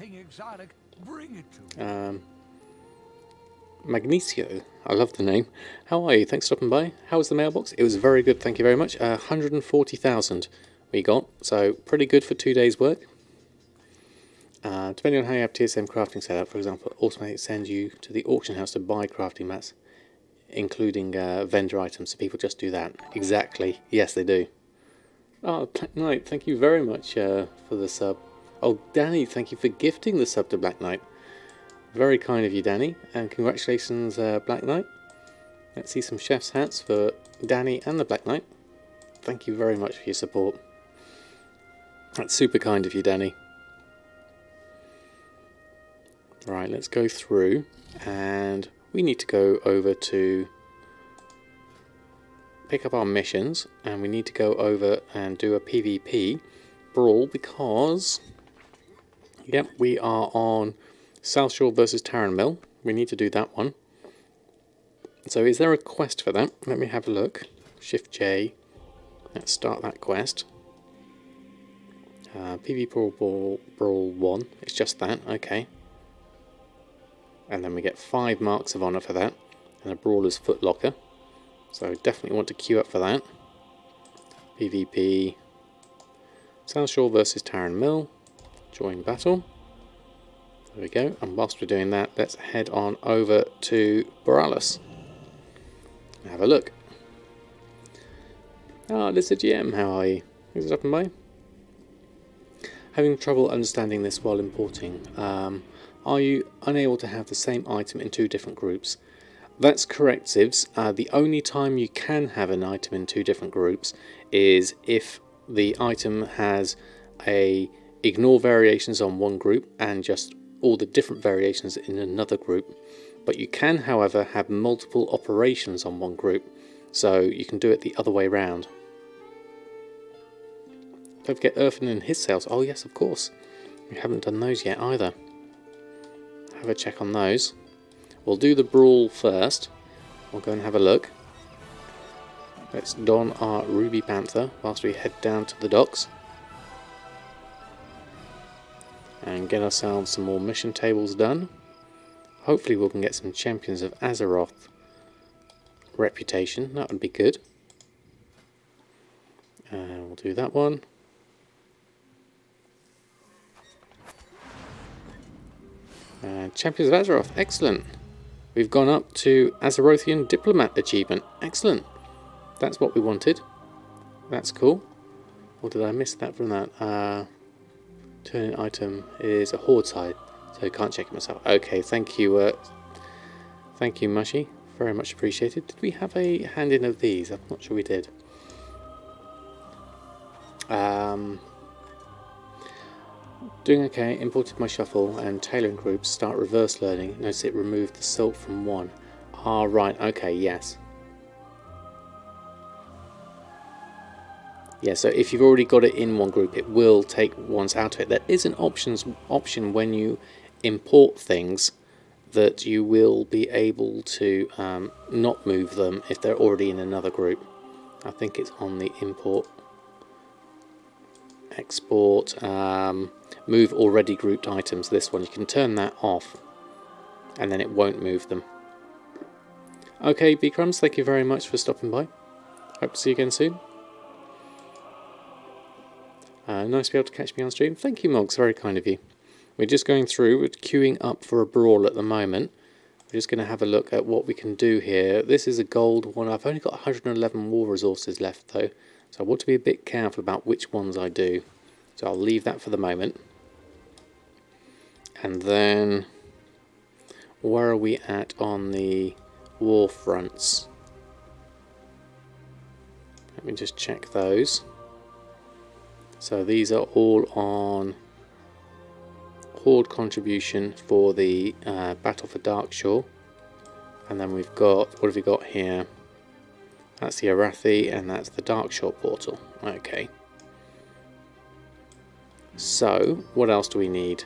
Magnesio, I love the name. How are you? Thanks for stopping by. How was the mailbox? It was very good, thank you very much. 140,000 we got, so pretty good for 2 days' work. Depending on how you have TSM crafting set up, for example, automatically sends you to the auction house to buy crafting mats, including vendor items, so people just do that. Exactly, yes they do. Oh, Black Knight, thank you very much for the sub. Oh, Danny, thank you for gifting the sub to Black Knight. Very kind of you, Danny, and congratulations, Black Knight. Let's see some chef's hats for Danny and the Black Knight. Thank you very much for your support. That's super kind of you, Danny. Right, let's go through, and we need to go over to pick up our missions, and we need to go over and do a PvP brawl because, yep, we are on Southshore versus Tarren Mill. We need to do that one. So is there a quest for that? Let me have a look. Shift J. Let's start that quest. PvP Brawl 1. It's just that, okay. And then we get 5 marks of honour for that, and a Brawler's Footlocker. So definitely want to queue up for that. PvP Southshore versus Tarren Mill. Join battle. There we go. And whilst we're doing that, let's head on over to Borealis. Have a look. Ah, Lizard GM, how are you? Thanks for stopping by. Having trouble understanding this while importing. Are you unable to have the same item in 2 different groups? That's correct, Zivs. The only time you can have an item in 2 different groups is if the item has a ignore variations on one group and just all the different variations in another group. But you can, however, have multiple operations on one group, so you can do it the other way round. Don't forget Erfen and his sales. Oh yes, of course. We haven't done those yet either. Have a check on those. We'll do the Brawl first. We'll go and have a look. Let's don our Ruby Panther whilst we head down to the docks. And get ourselves some more mission tables done. Hopefully we can get some Champions of Azeroth reputation. That would be good. We'll do that one. Champions of Azeroth, excellent. We've gone up to Azerothian Diplomat achievement, excellent. That's what we wanted. That's cool. Or did I miss that from that? Turn item is a horde side, so I can't check it myself. Okay, thank you, Mushy. Very much appreciated. Did we have a hand-in of these? I'm not sure we did. Doing okay, imported my shuffle and tailoring groups, start reverse learning. Notice it removed the silk from one. Ah, right, okay, yes. Yeah, so if you've already got it in one group, it will take ones out of it. There is an option when you import things that you will be able to not move them if they're already in another group. I think it's on the import, export, move already grouped items. This one, you can turn that off and then it won't move them. Okay, B-Crumbs, thank you very much for stopping by. Hope to see you again soon. Nice to be able to catch me on stream. Thank you, Moggs, very kind of you. We're just going through, we're queuing up for a Brawl at the moment. We're just going to have a look at what we can do here. This is a gold one. I've only got 111 war resources left though, so I want to be a bit careful about which ones I do. So I'll leave that for the moment. And then, where are we at on the war fronts? Let me just check those. So these are all on horde contribution for the Battle for Darkshore. And then we've got, what have we got here? That's the Arathi and that's the Darkshore portal. Okay. So, what else do we need?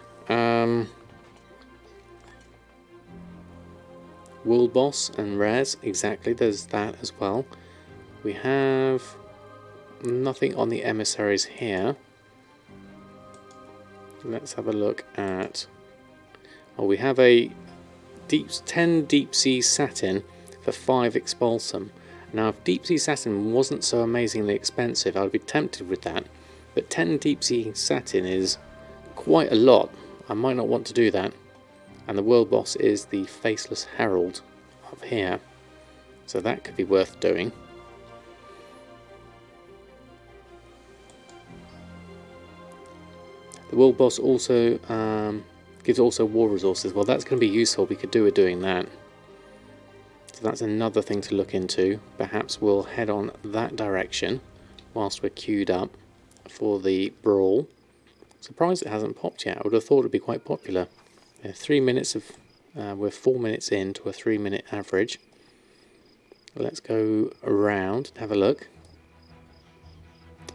World Boss and Rares, exactly, there's that as well. We have nothing on the emissaries here. Let's have a look at... Oh, we have a 10 deep sea satin for 5 expulsum. Now, if deep sea satin wasn't so amazingly expensive, I would be tempted with that. But 10 deep sea satin is quite a lot. I might not want to do that. And the world boss is the Faceless Herald up here. So that could be worth doing. The world boss also gives also war resources. Well, that's going to be useful. We could do with doing that. So that's another thing to look into. Perhaps we'll head on that direction whilst we're queued up for the Brawl. Surprised it hasn't popped yet. I would have thought it would be quite popular. 3 minutes of... we're 4 minutes in to a 3-minute average. Let's go around and have a look.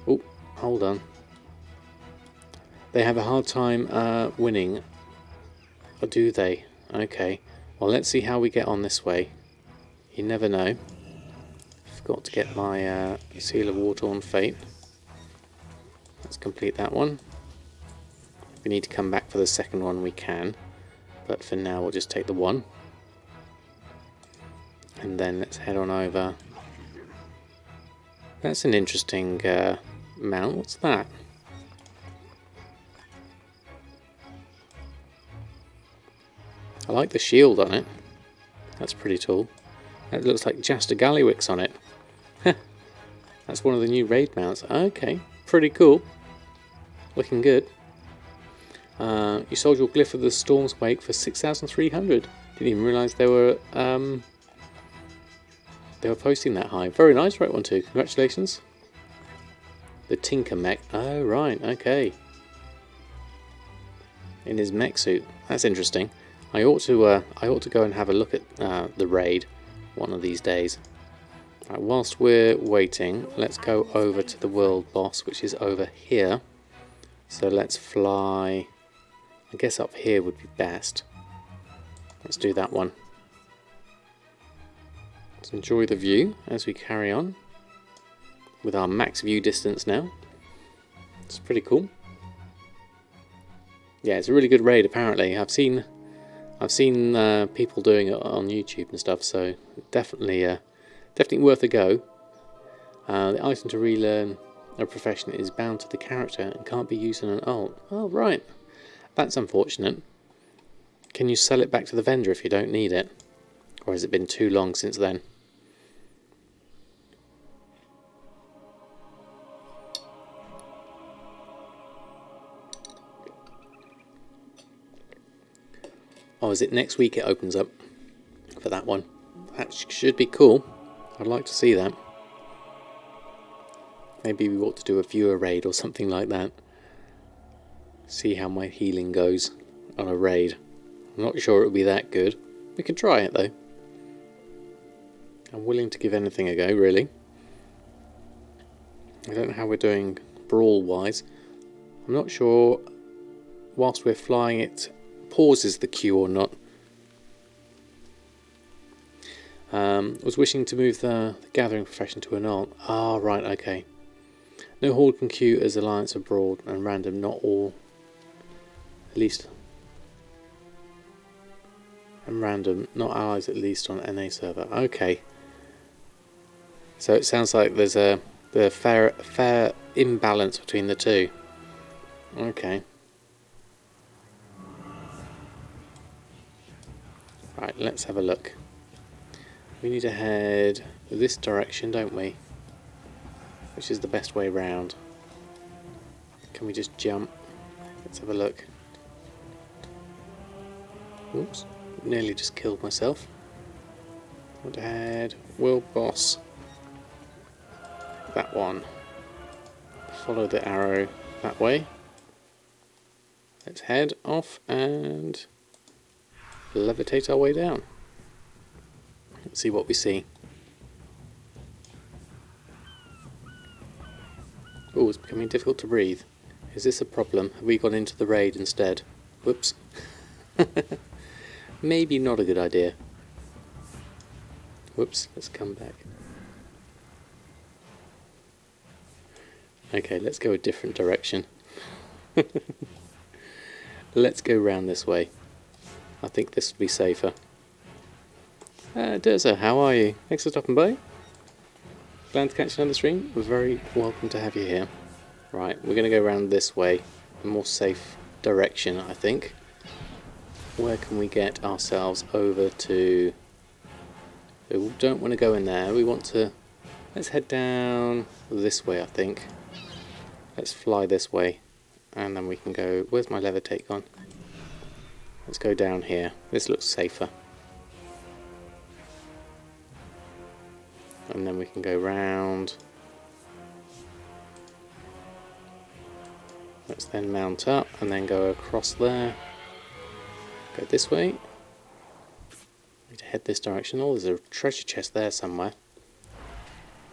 Oh, hold on. They have a hard time winning. Or do they? Okay. Well, let's see how we get on this way. You never know. Forgot to get my Seal of War-Torn Fate. Let's complete that one. If we need to come back for the second one, we can. But for now, we'll just take the one. And then let's head on over. That's an interesting mount. What's that? I like the shield on it. That's pretty tall. That looks like Jaster Gallywix on it. That's one of the new raid mounts. Okay, pretty cool. Looking good. You sold your Glyph of the Storm's Wake for 6,300. Didn't even realise they were posting that high. Very nice, right one too. Congratulations. The Tinker mech. Oh right, okay. In his mech suit. That's interesting. I ought to go and have a look at the raid one of these days. Right, whilst we're waiting, let's go over to the world boss, which is over here. So let's fly. I guess up here would be best. Let's do that one. Let's enjoy the view as we carry on with our max view distance now. It's pretty cool. Yeah, it's a really good raid apparently. I've seen people doing it on YouTube and stuff, so definitely worth a go. The item to relearn a profession is bound to the character and can't be used on an alt. Oh right, that's unfortunate. Can you sell it back to the vendor if you don't need it? Or has it been too long since then? Oh, is it next week it opens up for that one? That should be cool. I'd like to see that. Maybe we ought to do a viewer raid or something like that. See how my healing goes on a raid. I'm not sure it would be that good. We could try it though. I'm willing to give anything a go, really. I don't know how we're doing Brawl wise. I'm not sure whilst we're flying it pauses the queue or not. Was wishing to move the gathering profession to an alt. Ah, right, okay. No horde can queue as Alliance of Brawl and random, not all. At least. And random, not allies at least on NA server. Okay. So it sounds like there's a fair imbalance between the two. Okay. Right, let's have a look. We need to head this direction, don't we? Which is the best way round. Can we just jump? Let's have a look. Oops, nearly just killed myself. Want to head world boss. That one. Follow the arrow that way. Let's head off and levitate our way down. Let's see what we see. Oh, it's becoming difficult to breathe. Is this a problem? Have we gone into the raid instead? Whoops. Maybe not a good idea. Whoops, let's come back. Okay, let's go a different direction. Let's go round this way. I think this would be safer. Durza, how are you? Thanks for stopping by. Glad to catch you on the stream. We're very welcome to have you here. Right, we're going to go around this way. A more safe direction, I think. Where can we get ourselves over to? We don't want to go in there. We want to... Let's head down this way, I think. Let's fly this way. And then we can go... Where's my levitate gone? Let's go down here. This looks safer. And then we can go round. Let's then mount up and then go across there. Go this way. Need to head this direction. Oh, there's a treasure chest there somewhere.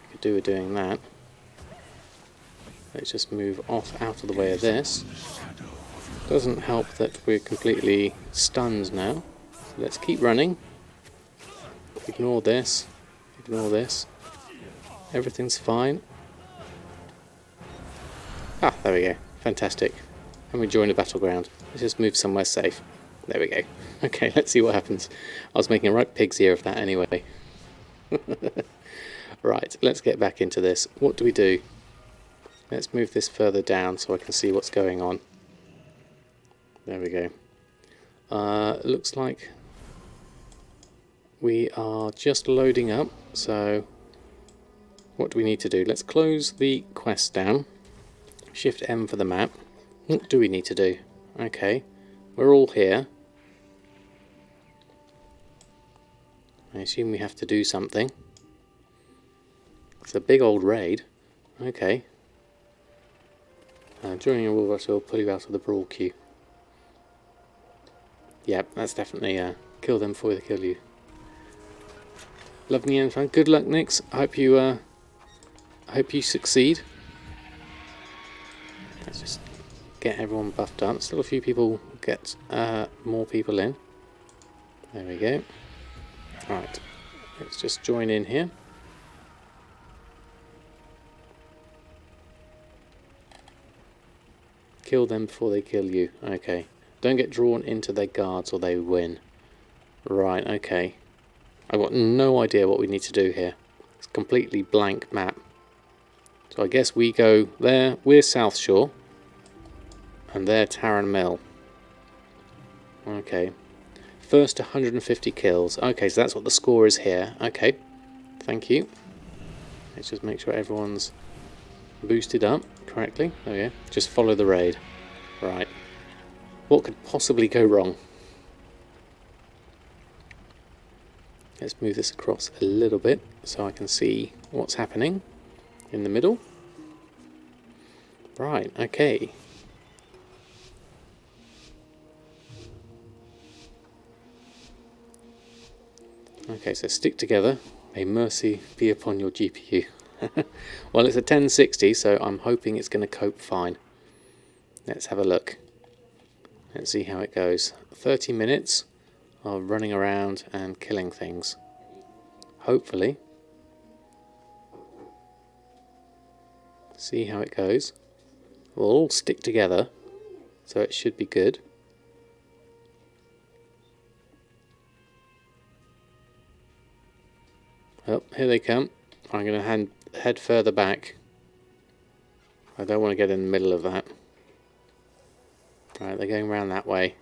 We could do with doing that. Let's just move off out of the way of this. Doesn't help that we're completely stunned now. So let's keep running. Ignore this. Ignore this. Everything's fine. Ah, there we go. Fantastic. And we join the battleground. Let's just move somewhere safe. There we go. Okay, let's see what happens. I was making a right pig's ear of that anyway. Right, let's get back into this. What do we do? Let's move this further down so I can see what's going on. There we go. Looks like we are just loading up, so what do we need to do? Let's close the quest down. Shift M for the map. What do we need to do? Okay. We're all here. I assume we have to do something. It's a big old raid. Okay. During a war rush, will pull you out of the Brawl queue. Yep, that's definitely kill them before they kill you. Love me and fun. Good luck, Nix. I hope you succeed. Let's just get everyone buffed up. Still a few people get more people in. There we go. Right, let's just join in here. Kill them before they kill you. Okay. Don't get drawn into their guards or they win. Right, okay. I've got no idea what we need to do here. It's a completely blank map. So I guess we go there. We're Southshore. And they're Tarren Mill. Okay. First 150 kills. Okay, so that's what the score is here. Okay. Thank you. Let's just make sure everyone's boosted up correctly. There we go. Just follow the raid. Right. What could possibly go wrong? Let's move this across a little bit so I can see what's happening in the middle. Right, okay. Okay, so stick together. May mercy be upon your GPU. Well, it's a 1060, so I'm hoping it's going to cope fine. Let's have a look. Let's see how it goes. 30 minutes of running around and killing things. Hopefully. See how it goes. We'll all stick together, so it should be good. Oh, here they come. I'm going to head further back. I don't want to get in the middle of that. Right, they're going around that way.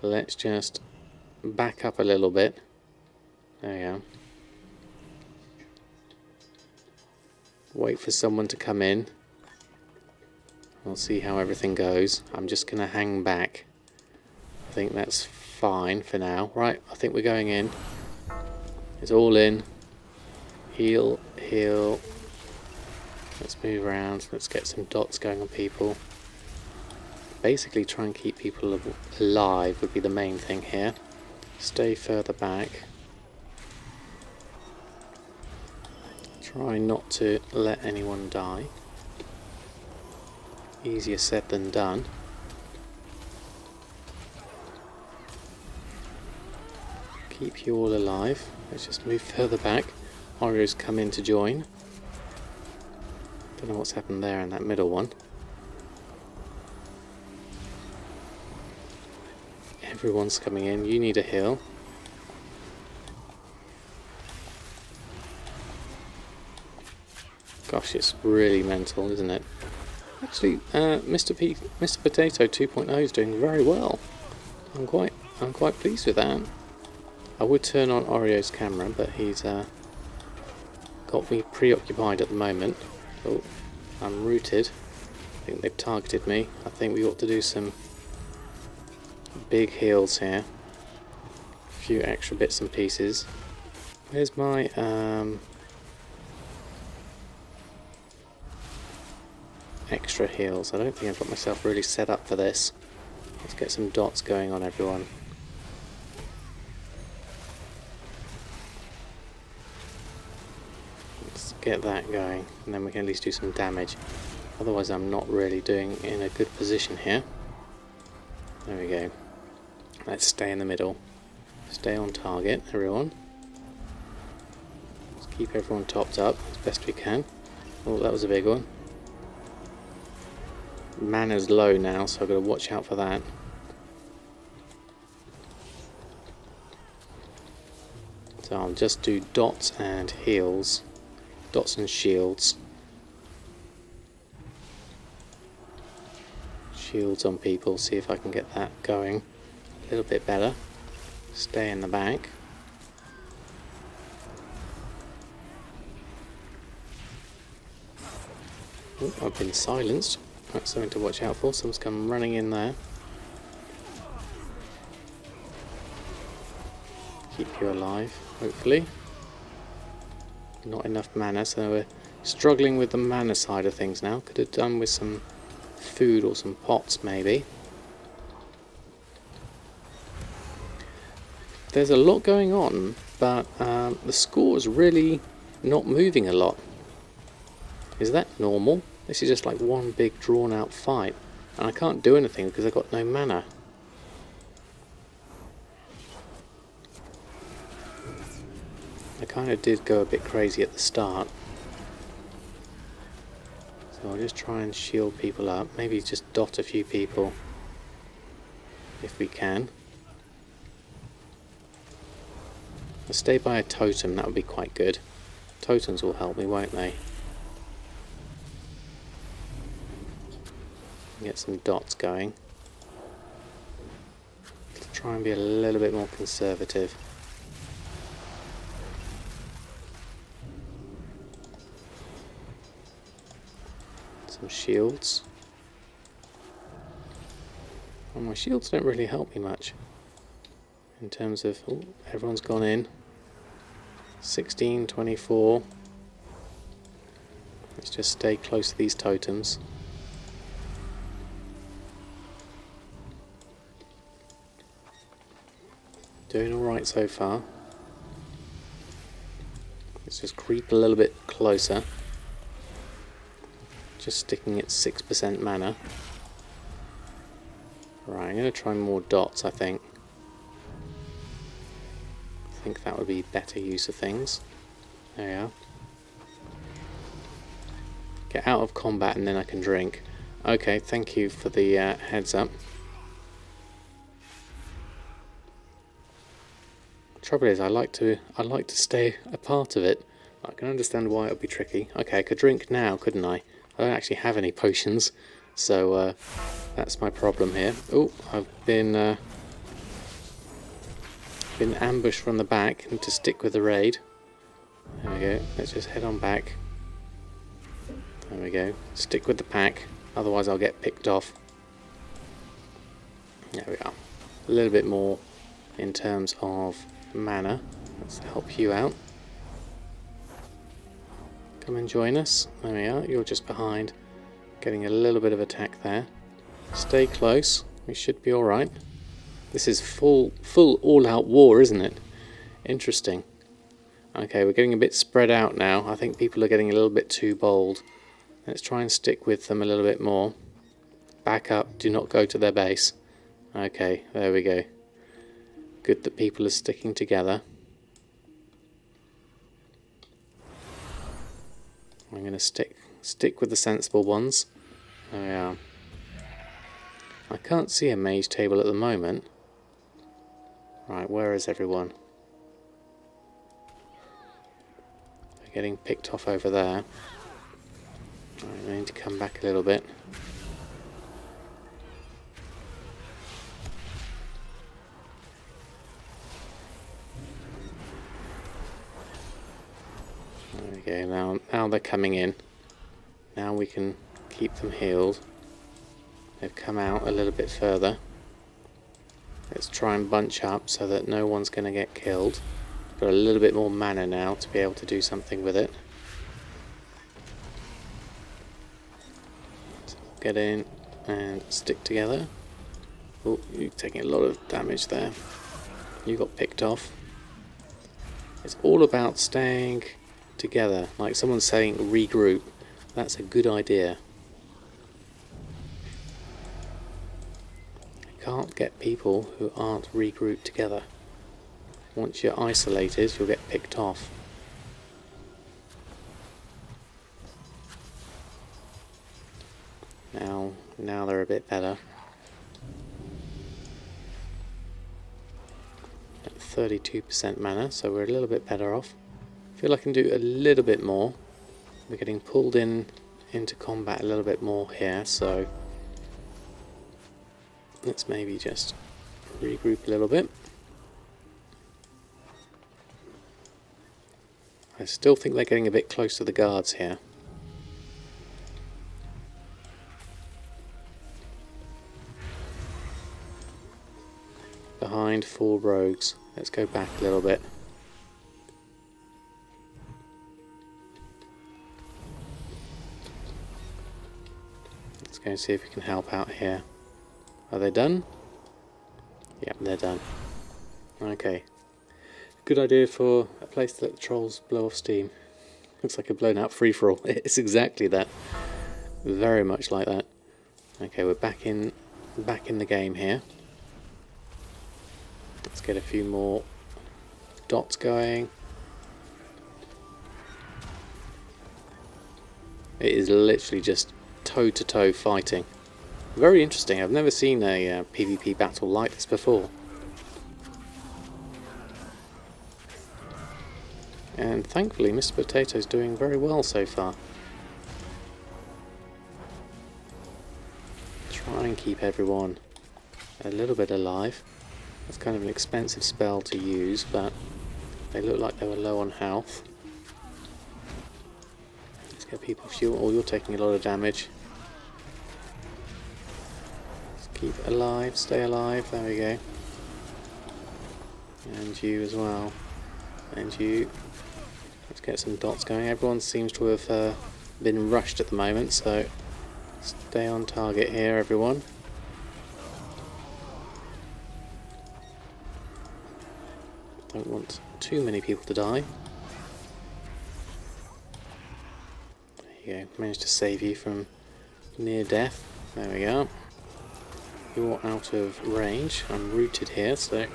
Let's just back up a little bit. There we go. Wait for someone to come in. We'll see how everything goes. I'm just going to hang back. I think that's fine for now. Right, I think we're going in. It's all in. Heal, heal. Let's move around. Let's get some dots going on people. Basically try and keep people alive would be the main thing here. Stay further back. Try not to let anyone die. Easier said than done. Keep you all alive. Let's just move further back. Orio's come in to join. Don't know what's happened there in that middle one. Everyone's coming in. You need a heal. Gosh, it's really mental, isn't it? Actually, Mr. Potato 2.0 is doing very well. I'm quite pleased with that. I would turn on Oreo's camera, but he's got me preoccupied at the moment. Oh, I'm rooted. I think they've targeted me. I think we ought to do some big heals here. A few extra bits and pieces. Where's my extra heals? I don't think I've got myself really set up for this. Let's get some dots going on everyone. Let's get that going, and then we can at least do some damage. Otherwise I'm not really doing in a good position here. There we go. Let's stay in the middle. Stay on target, everyone. Let's keep everyone topped up as best we can. Oh, that was a big one. Mana's low now, so I've got to watch out for that. So I'll just do dots and heals. Dots and shields. Shields on people, see if I can get that going a little bit better. Stay in the back. Oh, I've been silenced. That's something to watch out for. Someone's come running in there. Keep you alive, hopefully. Not enough mana, so we're struggling with the mana side of things now. Could have done with some food or some pots, maybe. There's a lot going on, but the score is really not moving a lot. Is that normal? This is just like one big drawn out fight, and I can't do anything because I've got no mana. I kind of did go a bit crazy at the start, so I'll just try and shield people up, maybe just dot a few people if we can. I'll stay by a totem, that would be quite good. Totems will help me, won't they? Get some dots going. Let's try and be a little bit more conservative. Some shields. Well, my shields don't really help me much in terms of... Oh, everyone's gone in. 16, 24. Let's just stay close to these totems. Doing alright so far. Let's just creep a little bit closer. Just sticking at 6% mana. Right, I'm going to try more dots, I think. I think that would be better use of things. There we are. Get out of combat and then I can drink. Okay, thank you for the heads up. Trouble is, I like to stay a part of it. I can understand why it would be tricky. Okay, I could drink now, couldn't I? I don't actually have any potions, so that's my problem here. Oh, I've been ambushed from the back, and to stick with the raid. There we go. Let's just head on back. There we go. Stick with the pack, otherwise I'll get picked off. There we are. A little bit more in terms of mana. Let's help you out. Come and join us. There we are. You're just behind. Getting a little bit of attack there. Stay close. We should be alright. This is full all-out war, isn't it? Interesting. Okay, we're getting a bit spread out now. I think people are getting a little bit too bold. Let's try and stick with them a little bit more. Back up. Do not go to their base. Okay, there we go. Good that people are sticking together. I'm going to stick with the sensible ones. There we are. I can't see a mage table at the moment. Right, where is everyone? They're getting picked off over there. Right, I need to come back a little bit. There we go, now they're coming in. Now we can keep them healed. They've come out a little bit further. Let's try and bunch up so that no one's going to get killed. Got a little bit more mana now to be able to do something with it. So get in and stick together. Oh, you're taking a lot of damage there. You got picked off. It's all about staying together. Like someone's saying regroup. That's a good idea. Can't get people who aren't regrouped together. Once you're isolated, you'll get picked off. Now they're a bit better. At 32% mana, so we're a little bit better off. I feel I can do a little bit more. We're getting pulled into combat a little bit more here, so let's maybe just regroup a little bit. I still think they're getting a bit close to the guards here. behind 4 rogues. Let's go back a little bit. Let's go and see if we can help out here. Are they done? Yep, they're done. Okay. Good idea for a place to let the trolls blow off steam. Looks like a blown out free-for-all. It's exactly that. Very much like that. Okay, we're back in the game here. Let's get a few more dots going. It is literally just toe-to-toe fighting. Very interesting. I've never seen a PvP battle like this before. And thankfully Mr. Potato's doing very well so far. Try and keep everyone a little bit alive. That's kind of an expensive spell to use, but they look like they were low on health. Let's get people fuel. Oh, you're taking a lot of damage. Let's keep alive, stay alive, there we go. And you as well. And you. Let's get some dots going. Everyone seems to have been rushed at the moment, so stay on target here, everyone. Don't want too many people to die. There you go. Managed to save you from near death. There we go. You're out of range. I'm rooted here, so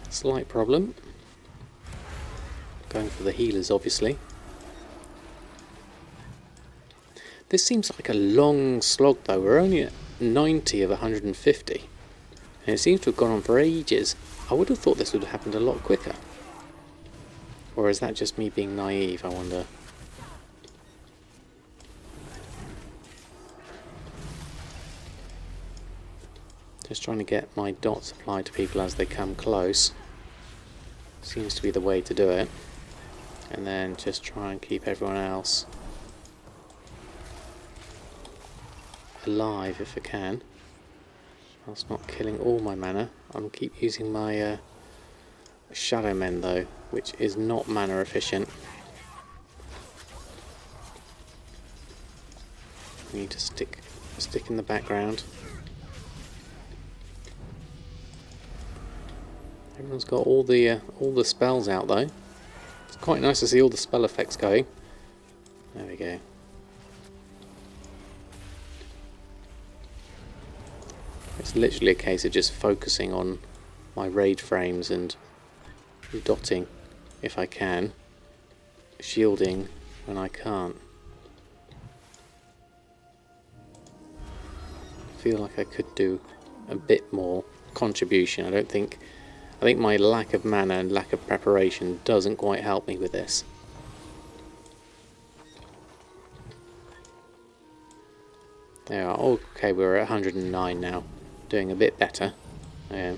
slight problem. Going for the healers, obviously. This seems like a long slog, though. We're only at 90 of 150. And it seems to have gone on for ages. I would have thought this would have happened a lot quicker. Or is that just me being naive, I wonder? Just trying to get my dots applied to people as they come close. Seems to be the way to do it. And then just try and keep everyone else alive if I can, whilst not killing all my mana. I'll keep using my Shadow Men though, which is not mana efficient. I need to stick in the background. Everyone's got all the spells out though. It's quite nice to see all the spell effects going. There we go. It's literally a case of just focusing on my raid frames and dotting if I can, shielding when I can't. I feel like I could do a bit more contribution. I think my lack of mana and lack of preparation doesn't quite help me with this. There are. Okay, we're at 109 now. Doing a bit better. There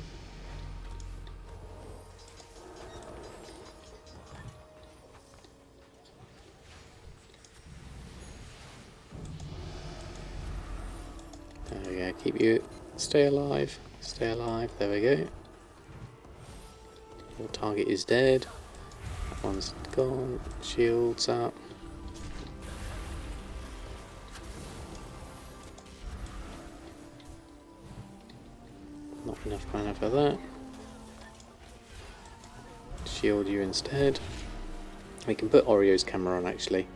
we go. Keep you. Stay alive. Stay alive. There we go. Your target is dead. That one's gone. Shields up. Not enough mana for that. Shield you instead. We can put Oreo's camera on actually,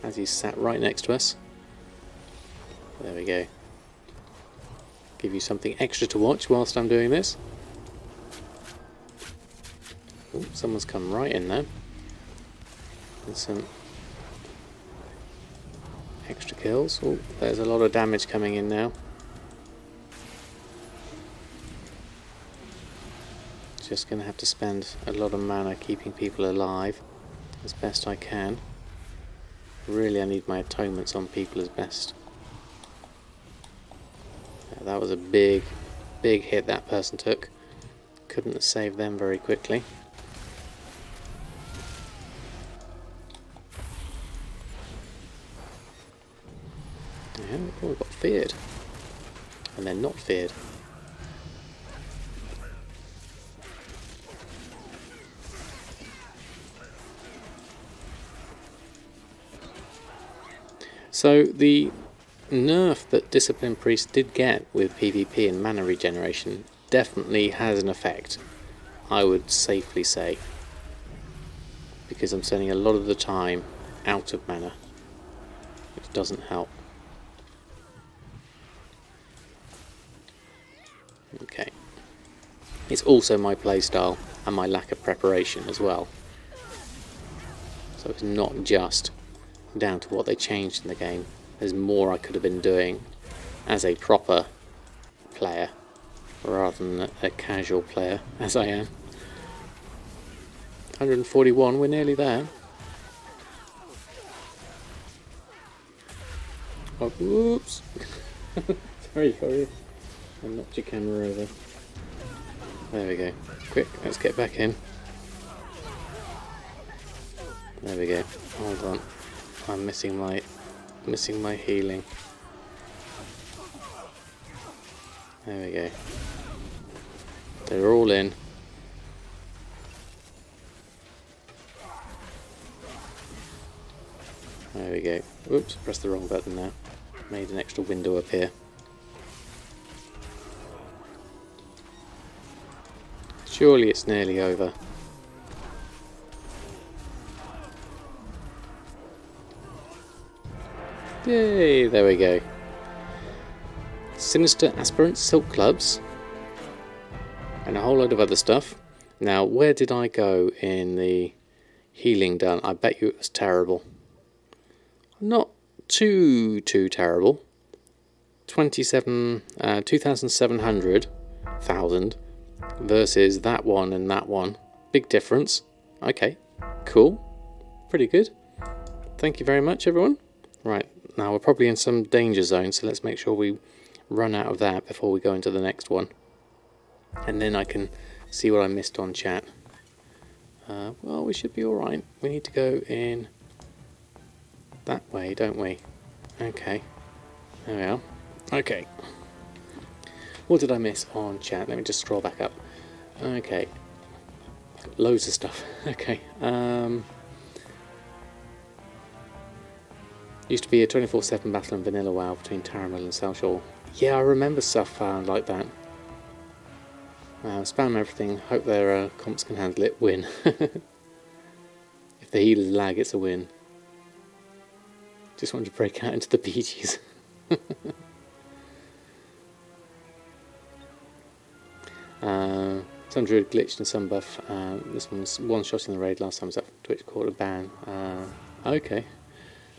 as he's sat right next to us. There we go. Give you something extra to watch whilst I'm doing this. Ooh, someone's come right in there. And some extra kills. Oh, there's a lot of damage coming in now. Just going to have to spend a lot of mana keeping people alive as best I can. Really, I need my atonements on people as best. Yeah, that was a big hit that person took. Couldn't have saved them very quickly. Yeah, oh, we got feared. And then not feared. So the nerf that Discipline Priest did get with PvP and mana regeneration definitely has an effect, I would safely say, because I'm spending a lot of the time out of mana, which doesn't help. Okay. It's also my playstyle and my lack of preparation as well. So it's not just down to what they changed in the game. There's more I could have been doing as a proper player rather than a casual player as I am. 141, we're nearly there. Oh, whoops! Sorry, I knocked your camera over. There we go. Quick, let's get back in. There we go. Hold on. I'm missing my healing. There we go. They're all in. There we go. Oops, pressed the wrong button now. Made an extra window appear. Surely it's nearly over. Yay, there we go. Sinister Aspirant Silk Clubs. And a whole load of other stuff. Now, where did I go in the healing done? I bet you it was terrible. Not too terrible. 2,700 versus that one and that one. Big difference. Okay, cool. Pretty good. Thank you very much, everyone. Right, now we're probably in some danger zone, so let's make sure we run out of that before we go into the next one. And then I can see what I missed on chat. Well, we should be alright. We need to go in that way, don't we? Okay. There we are. Okay. What did I miss on chat? Let me just scroll back up. Okay. Loads of stuff. Okay. Used to be a 24/7 battle in vanilla WoW between Tarren and Southshore. Yeah, I remember stuff like that. Spam everything, hope their comps can handle it, win. If the healers lag, it's a win. Just wanted to break out into the Bee Gees. Some druid glitched and some buff. This one's one shot in the raid, last time was up Twitch, caught a ban. Okay.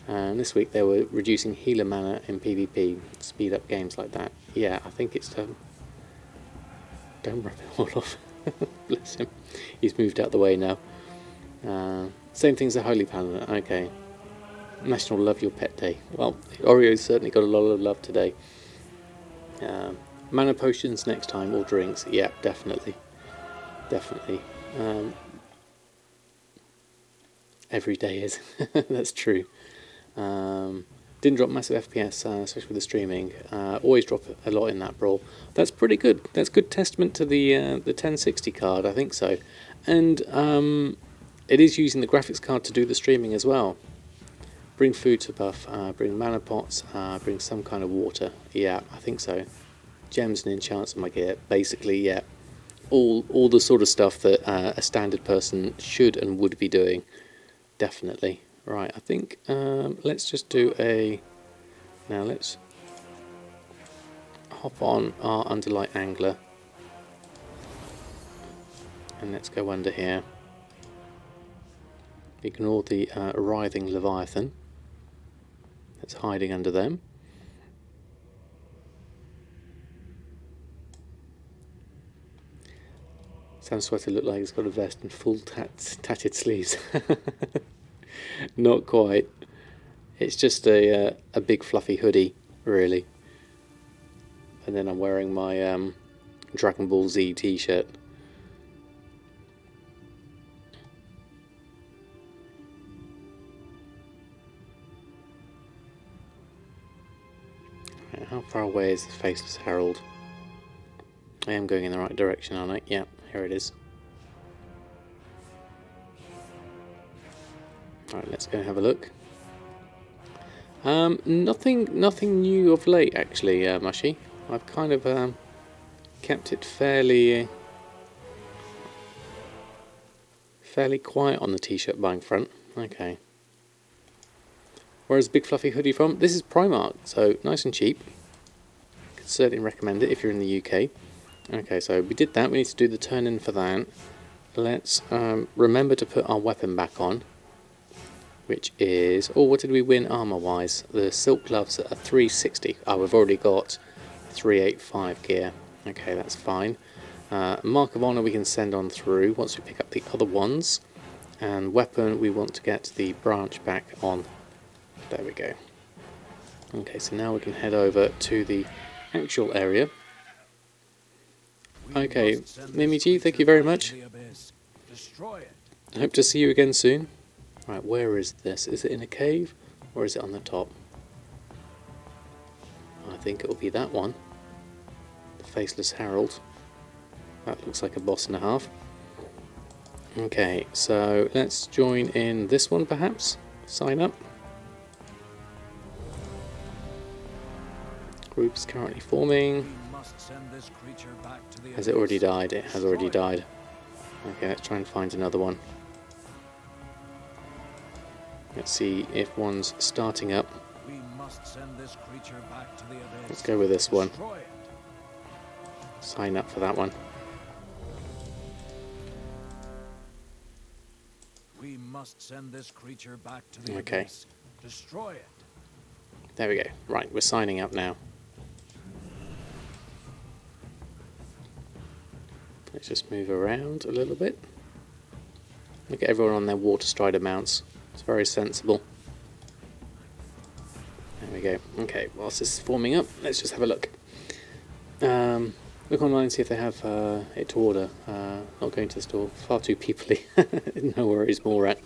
And this week they were reducing healer mana in PvP to speed up games like that. Yeah, I think it's don't rub it all off. Bless him. He's moved out the way now. Same thing as the Holy Paladin. Okay. National Love Your Pet Day. Well, Oreo's certainly got a lot of love today. Mana potions next time, or drinks. Yeah, definitely. Definitely. Every day is. That's true. Didn't drop massive FPS, especially with the streaming. Always drop a lot in that Brawl. That's pretty good. That's good testament to the 1060 card, I think so. And it is using the graphics card to do the streaming as well. Bring food to buff, bring mana pots, bring some kind of water. Yeah, I think so. Gems and enchants on my gear. Basically, yeah. All the sort of stuff that a standard person should and would be doing. Definitely. Right, I think let's just do a... Now let's hop on our Underlight Angler. And let's go under here. Ignore the writhing Leviathan that's hiding under them. Sam Sweater looked like he's got a vest and full tatted sleeves. Not quite. It's just a big fluffy hoodie, really. And then I'm wearing my Dragon Ball Z t-shirt. Right, how far away is the Faceless Herald? I am going in the right direction, aren't I? Yeah, here it is. Alright, let's go and have a look. Nothing new of late, actually, Mushy. I've kind of kept it fairly quiet on the t-shirt buying front. Okay. Where's Big Fluffy Hoodie from? This is Primark, so nice and cheap. Could certainly recommend it if you're in the UK. Okay, so we did that. We need to do the turn in for that. Let's remember to put our weapon back on, which is... Oh, what did we win armor-wise? The silk gloves at a 360. Oh, we've already got 385 gear. Okay, that's fine. Mark of Honor we can send on through once we pick up the other ones. And weapon, we want to get the branch back on. There we go. Okay, so now we can head over to the actual area. Okay, Mimi G, thank you very much. I hope to see you again soon. Right, where is this? Is it in a cave or is it on the top? I think it will be that one. The Faceless Herald. That looks like a boss and a half. Okay, so let's join in this one perhaps. Sign up. Group's currently forming. Has it already died? It has already died. Okay, let's try and find another one. Let's see if one's starting up. Let's go with this one. Sign up for that one. We must send this creature back to the okay. abyss. Destroy it. There we go. Right, we're signing up now. Let's just move around a little bit. Look at everyone on their Water Strider mounts. It's very sensible. There we go. Okay, whilst this is forming up, let's just have a look. Look online and see if they have it to order. Not going to the store. Far too peoply. No worries, more at.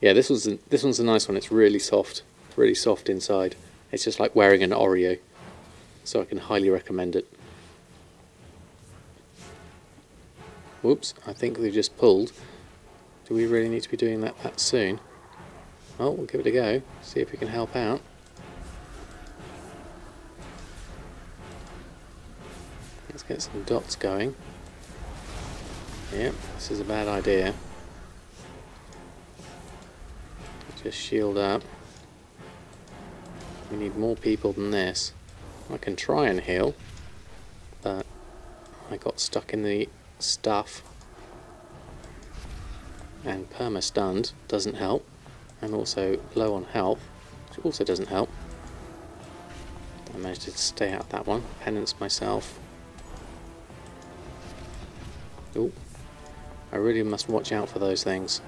Yeah, this one's a nice one. It's really soft. Really soft inside. It's just like wearing an Oreo. So I can highly recommend it. Whoops, I think they've just pulled. Do we really need to be doing that soon? Well, we'll give it a go. See if we can help out. Let's get some dots going. Yep, this is a bad idea. Just shield up. We need more people than this. I can try and heal, but I got stuck in the stuff. And perma-stunned doesn't help. And also low on health, which also doesn't help. I managed to stay out of that one. Penance myself. Oh, I really must watch out for those things.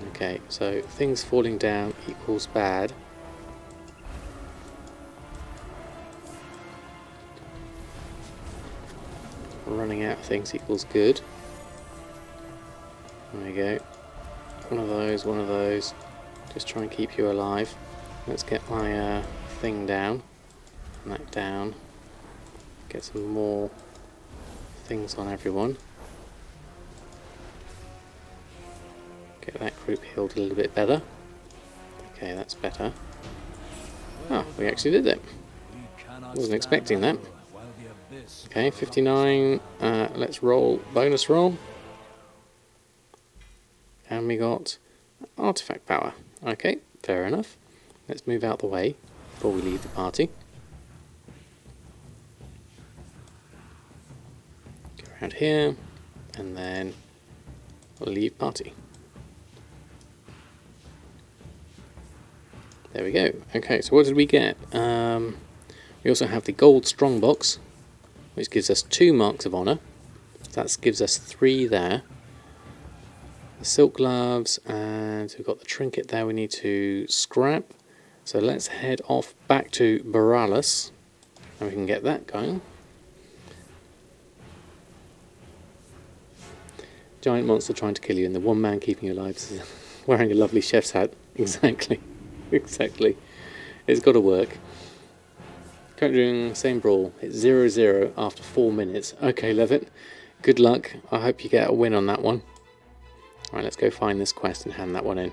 Okay, so things falling down equals bad. Running out of things equals good. There we go. One of those. Just try and keep you alive. Let's get my thing down. And that down. Get some more things on everyone. Get that group healed a little bit better. Okay, that's better. Oh, we actually did it. Wasn't expecting that. Okay, 59. Let's roll. Bonus roll. And we got artifact power. Okay, fair enough. Let's move out the way before we leave the party. Go around here, and then we'll leave party. There we go. Okay, so what did we get? We also have the gold strongbox, which gives us 2 marks of honor. That gives us 3 there. The silk gloves, and we've got the trinket there we need to scrap. So let's head off back to Boralis, and we can get that going. Giant monster trying to kill you, and the one man keeping you alive is wearing a lovely chef's hat. Exactly. Exactly. It's got to work. Currently doing the same brawl. It's 0-0 after 4 minutes. Okay, Levitt. Good luck. I hope you get a win on that one. Right, let's go find this quest and hand that one in.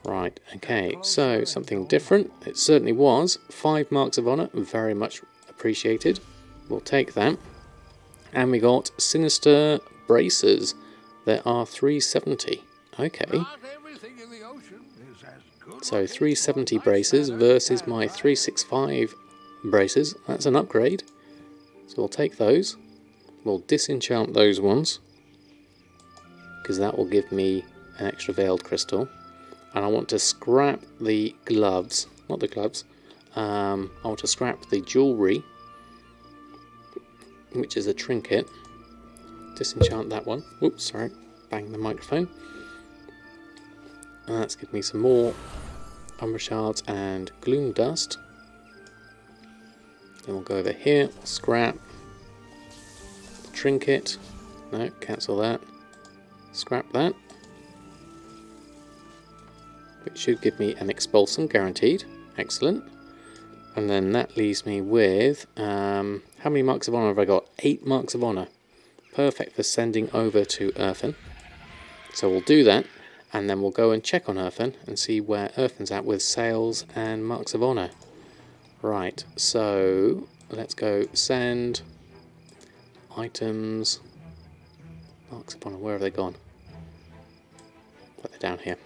Right, okay, so something different. It certainly was. 5 marks of honour, very much appreciated. We'll take that. And we got Sinister Bracers. There are 370. Okay. So 370 braces versus my 365 braces. That's an upgrade. So we'll take those. We'll disenchant those ones, because that will give me an extra veiled crystal. And I want to scrap the gloves, not the gloves, I want to scrap the jewellery, which is a trinket. Disenchant that one. Oops, sorry, bang the microphone. And that's given me some more Umbra Shards and Gloom Dust. Then we'll go over here, we'll scrap the trinket. No, cancel that. Scrap that. Which should give me an expulsum, guaranteed. Excellent. And then that leaves me with, how many marks of honour have I got? 8 marks of honour. Perfect for sending over to Erfen. So we'll do that, and then we'll go and check on Erfen and see where Erfen's at with sales and marks of honour. Right, so let's go send items, marks of honour, where have they gone? But they're down here.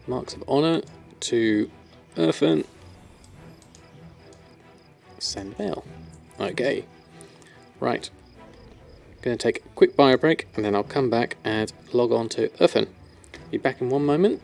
Marks of honour to Erfen. Send mail. Okay. Right. Going to take a quick bio break and then I'll come back and log on to Erfen. Be back in one moment.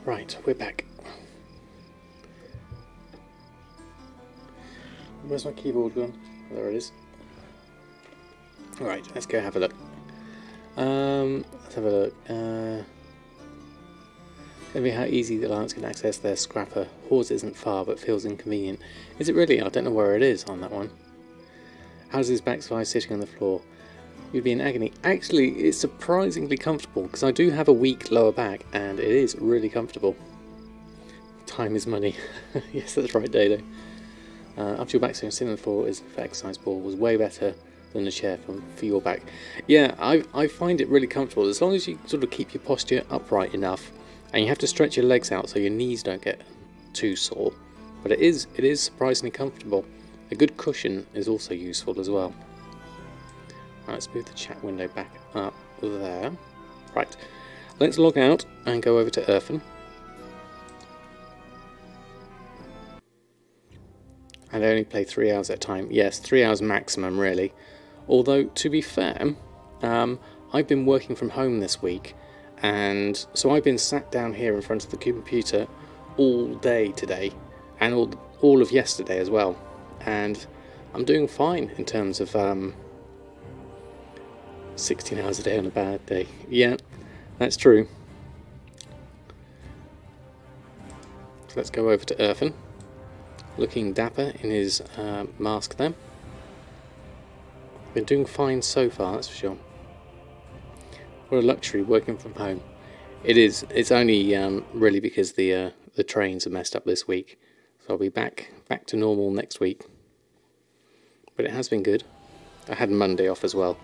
Right, we're back. Where's my keyboard gone? There it is. Alright, let's go have a look. Let's have a look. Gonna be how easy the Alliance can access their scrapper. Horde isn't far, but feels inconvenient. Is it really? I don't know where it is on that one. How does his back survive sitting on the floor? You'd be in agony. Actually, it's surprisingly comfortable, because I do have a weak lower back, and it is really comfortable. Time is money. Yes, that's right, Dado. After your back sitting on the floor is for exercise ball was way better than the chair for your back. Yeah, I find it really comfortable, as long as you sort of keep your posture upright enough, and you have to stretch your legs out so your knees don't get too sore. But it is surprisingly comfortable. A good cushion is also useful as well. Right, let's move the chat window back up there. Right, let's log out and go over to Erfen. And I only play 3 hours at a time. Yes, 3 hours maximum, really. Although, to be fair, I've been working from home this week, and so I've been sat down here in front of the computer all day today, and all of yesterday as well, and I'm doing fine in terms of 16 hours a day on a bad day. Yeah, that's true. So let's go over to Erfen, looking dapper in his mask there. Been doing fine so far, that's for sure. What a luxury working from home. It is. It's only really because the trains are messed up this week, so I'll be back to normal next week. But it has been good. I had Monday off as well,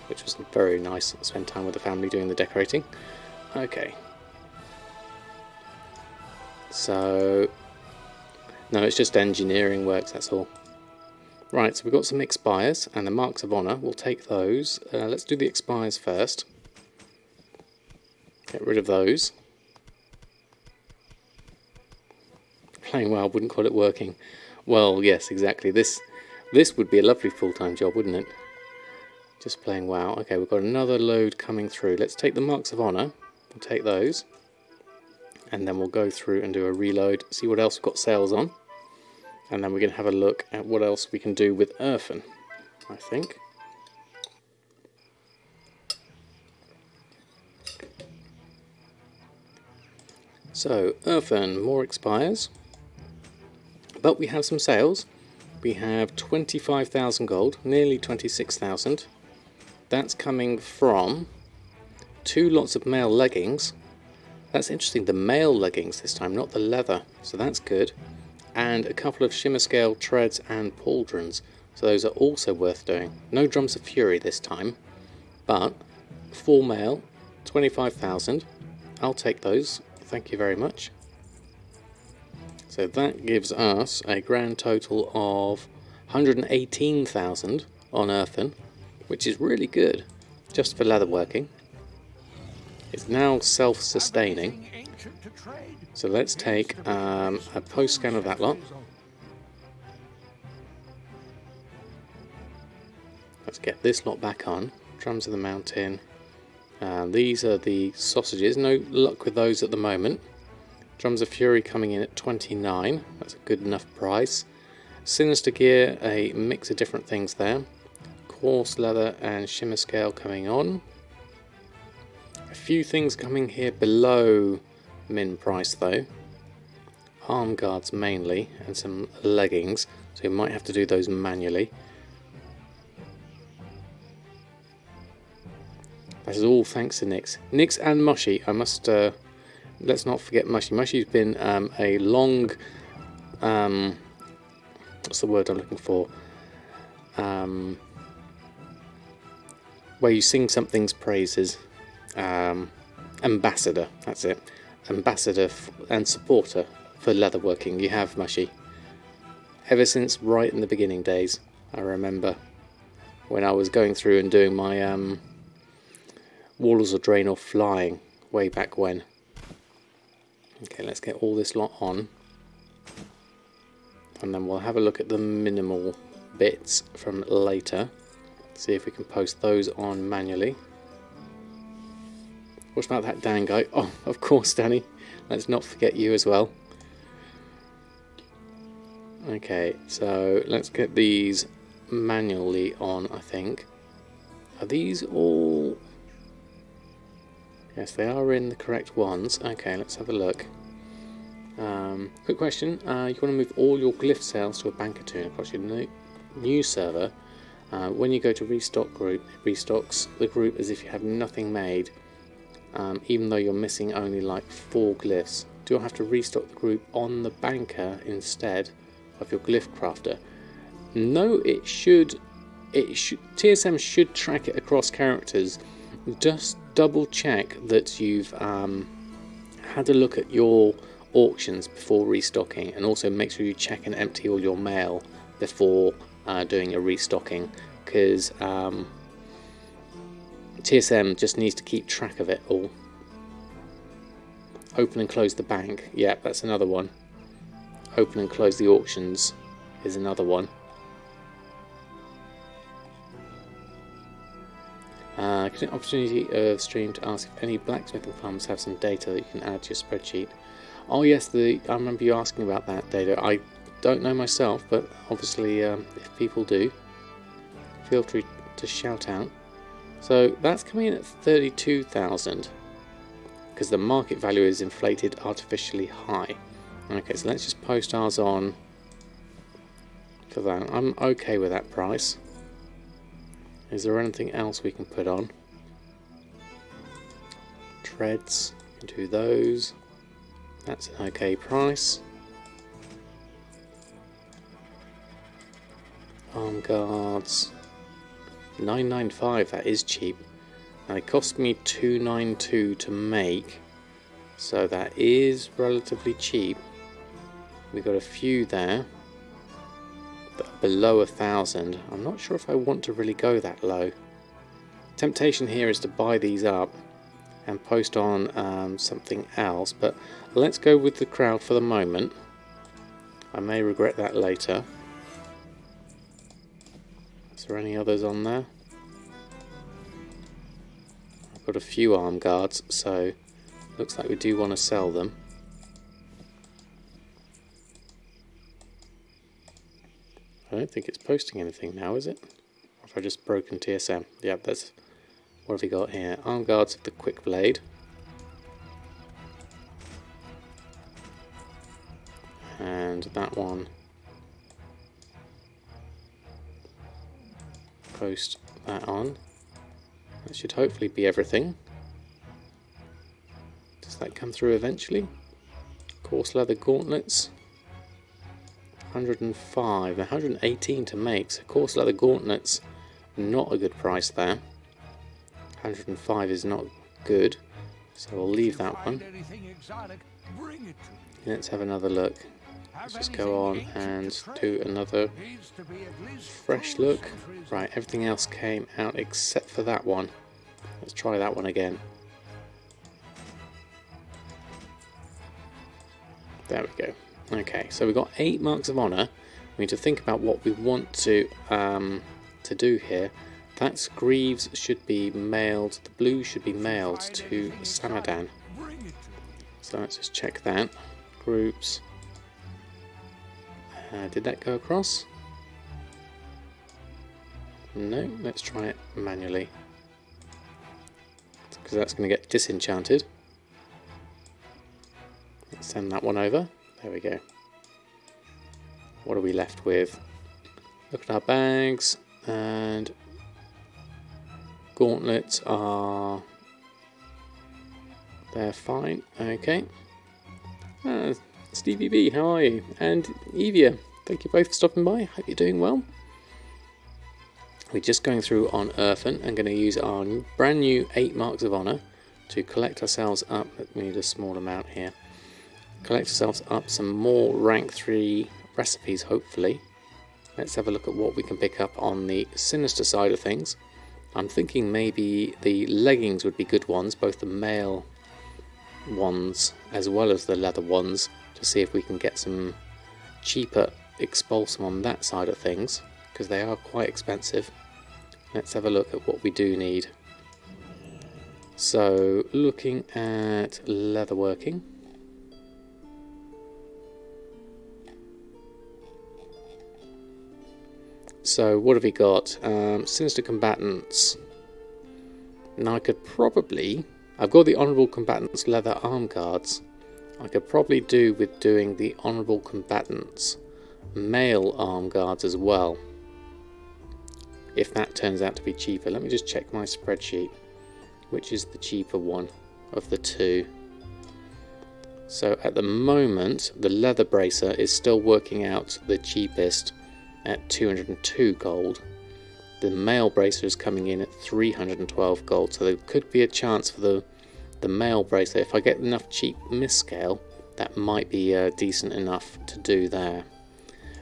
which was very nice. I spent time with the family doing the decorating. Okay. So no, it's just engineering works. That's all. Right. So we've got some expires and the marks of honour. We'll take those. Let's do the expires first. Get rid of those. Playing WoW wouldn't call it working. Well, yes, exactly. This would be a lovely full-time job, wouldn't it? Just playing WoW. Okay, we've got another load coming through. Let's take the marks of honour. We'll take those. And then we'll go through and do a reload, see what else we've got sales on. And then we're going to have a look at what else we can do with Erfen, I think. So, Erfen, more expires. But we have some sales. We have 25,000 gold, nearly 26,000. That's coming from 2 lots of male leggings. That's interesting, the male leggings this time, not the leather, so that's good. And a couple of Shimmerscale treads and pauldrons, so those are also worth doing. No drums of fury this time, but 4 male, 25,000. I'll take those, thank you very much. So that gives us a grand total of 118,000 on Erfen, which is really good, just for leatherworking. It's now self-sustaining, so let's take a post scan of that lot. Let's get this lot back on. Drums of the Mountain. These are the sausages, no luck with those at the moment. Drums of Fury coming in at 29, that's a good enough price. Sinister Gear, a mix of different things there. Coarse Leather and Shimmerscale coming on. A few things coming here below min price though. Arm guards mainly, and some leggings, so you might have to do those manually. That is all thanks to Nix. Nix and Mushy, I must, let's not forget Mushy. Mushy's been a long, what's the word I'm looking for? Where you sing something's praises. Ambassador, that's it. Ambassador and supporter for leatherworking. You have Mushy. Ever since right in the beginning days, I remember when I was going through and doing my Walls of Draenor flying way back when. Okay, let's get all this lot on, and then we'll have a look at the minimal bits from later. See if we can post those on manually. What about that Dan guy? Oh, of course, Danny. Let's not forget you as well. Okay, so let's get these manually on, I think. Are these all... Yes, they are in the correct ones. Okay, let's have a look. Quick question. You want to move all your glyph sales to a banker toon across your new server. When you go to Restock group, it restocks the group as if you have nothing made. Even though you're missing only like 4 glyphs. Do you have to restock the group on the banker instead of your glyph crafter? No, it should. TSM should track it across characters. Just double check that you've had a look at your auctions before restocking, and also make sure you check and empty all your mail before doing your restocking, because TSM just needs to keep track of it all. Open and close the bank, yeah, that's another one. Open and close the auctions is another one. Opportunity of stream to ask if any blacksmithing farms have some data that you can add to your spreadsheet. Oh yes, I remember you asking about that data. I don't know myself, but obviously if people do, feel free to shout out. So that's coming in at 32,000 because the market value is inflated artificially high. Okay, so let's just post ours on for that. I'm okay with that price. Is there anything else we can put on? Treads, we can do those. That's an okay price. Arm guards, 995, that is cheap. And it cost me 292 to make, so that is relatively cheap. We've got a few there that are below 1,000. I'm not sure if I want to really go that low. Temptation here is to buy these up and post on something else, but let's go with the crowd for the moment. I may regret that later. Is there any others on there? I've got a few arm guards, so looks like we do want to sell them. I don't think it's posting anything now, is it? Or have I just broken TSM? Yeah, that's... What have we got here? Arm guards of the quick blade. And that one. Post that on. That should hopefully be everything. Does that come through eventually? Coarse leather gauntlets. 105, 118 to make. So coarse leather gauntlets, not a good price there. 105 is not good, so we'll leave that one. Let's have another look. Let's just go on and do another fresh look. Right, everything else came out except for that one. Let's try that one again. There we go. Okay, so we've got 8 marks of honour. We need to think about what we want to do here. That Greaves should be mailed, the blue should be mailed to Samadan. So let's just check that. Groups. Did that go across? No, let's try it manually. Because that's going to get disenchanted. Let's send that one over. There we go. What are we left with? Look at our bags, and gauntlets are... they're fine. Okay. Stevie B, how are you? And Evia, thank you both for stopping by. Hope you're doing well. We're just going through on Erfen and going to use our brand new 8 marks of honour to collect ourselves up. We need a small amount here. Collect ourselves up some more rank 3 recipes, hopefully. Let's have a look at what we can pick up on the sinister side of things. I'm thinking maybe the leggings would be good ones, both the mail ones as well as the leather ones, to see if we can get some cheaper expulsum on that side of things, because they are quite expensive. Let's have a look at what we do need. So, looking at leatherworking. So what have we got? Sinister Combatants. Now I could probably... I've got the Honourable Combatants leather arm guards. I could probably do with doing the Honourable Combatants male arm guards as well. If that turns out to be cheaper. Let me just check my spreadsheet. Which is the cheaper one of the two? So at the moment, the leather bracer is still working out the cheapest at 202 gold. The mail bracer is coming in at 312 gold, so there could be a chance for the mail bracer. If I get enough cheap misscale, that might be decent enough to do there.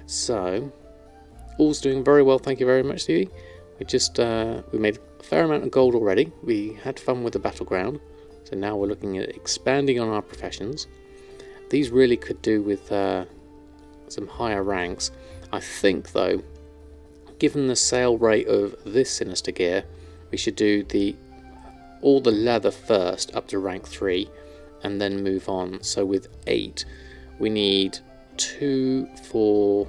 So all's doing very well, thank you very much, Stevie. We made a fair amount of gold already. We had fun with the battleground, so now we're looking at expanding on our professions. These really could do with some higher ranks. I think though, given the sale rate of this sinister gear, we should do all the leather first up to rank 3 and then move on. So with 8 we need 2 for,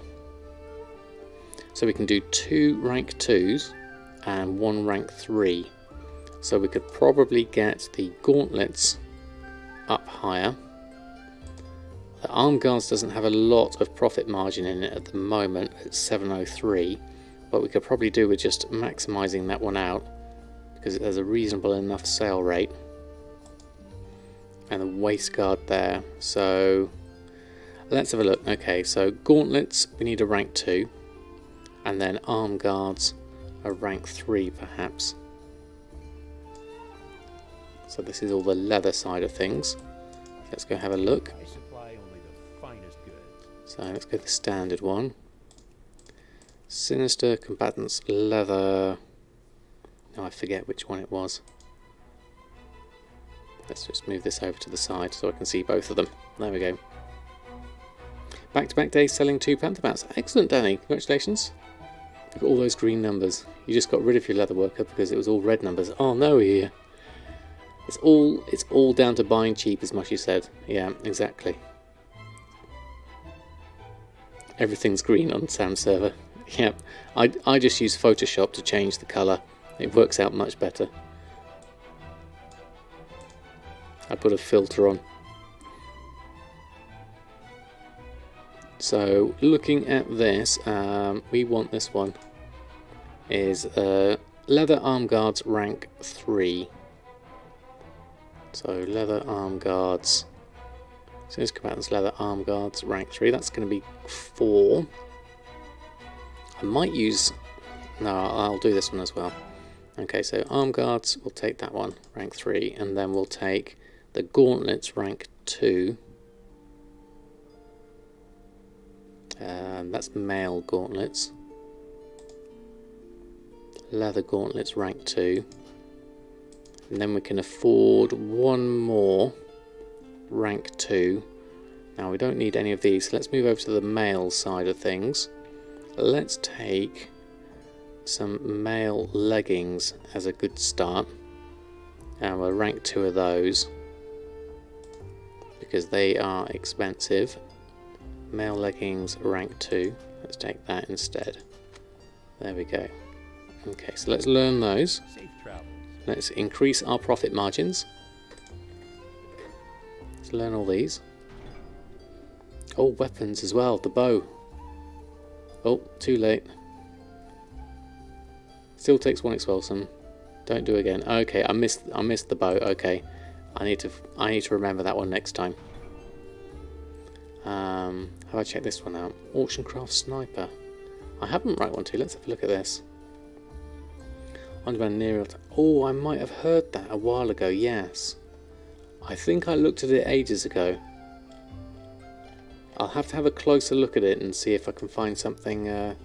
so we can do 2 rank 2s and 1 rank 3. So we could probably get the gauntlets up higher. The arm guards doesn't have a lot of profit margin in it at the moment at 703, but we could probably do with just maximising that one out because it has a reasonable enough sale rate. And the waist guard there, so let's have a look. Okay, so gauntlets we need a rank 2, and then arm guards a rank 3 perhaps. So this is all the leather side of things. Let's go have a look. I supply only the finest goods. So let's go the standard one. Sinister, combatants, leather. No, I forget which one it was. Let's just move this over to the side so I can see both of them. There we go. Back-to-back days selling 2 Panther Bats. Excellent, Danny. Congratulations. Look at all those green numbers. You just got rid of your Leatherworker because it was all red numbers. Oh no, here. It's all down to buying cheap, as much as you said. Yeah, exactly. Everything's green on Sam's server. Yep. I just use Photoshop to change the colour. It works out much better. I put a filter on. So looking at this, we want this one. Is leather arm guards rank 3. So leather arm guards. Since combatants leather arm guards rank 3. That's going to be 4. I might use. No, I'll do this one as well. Okay, so arm guards, we'll take that one, rank 3, and then we'll take the gauntlets, rank 2. That's male gauntlets. Leather gauntlets, rank 2. And then we can afford one more, rank 2. Now we don't need any of these, so let's move over to the male side of things. Let's take some male leggings as a good start, and we'll rank 2 of those because they are expensive. Male leggings rank 2. Let's take that instead. There we go. Okay, so let's learn those. Safe travels. Let's increase our profit margins. Let's learn all these. Oh, weapons as well. The bow. Oh, too late. Still takes 1 expulsum. Don't do it again. Okay, I missed the bow. Okay, I need to remember that one next time. Have I checked this one out? Auctioncraft sniper. I haven't right one too. Let's have a look at this. Underground near. Oh, I might have heard that a while ago. Yes, I think I looked at it ages ago. I'll have to have a closer look at it and see if I can find something.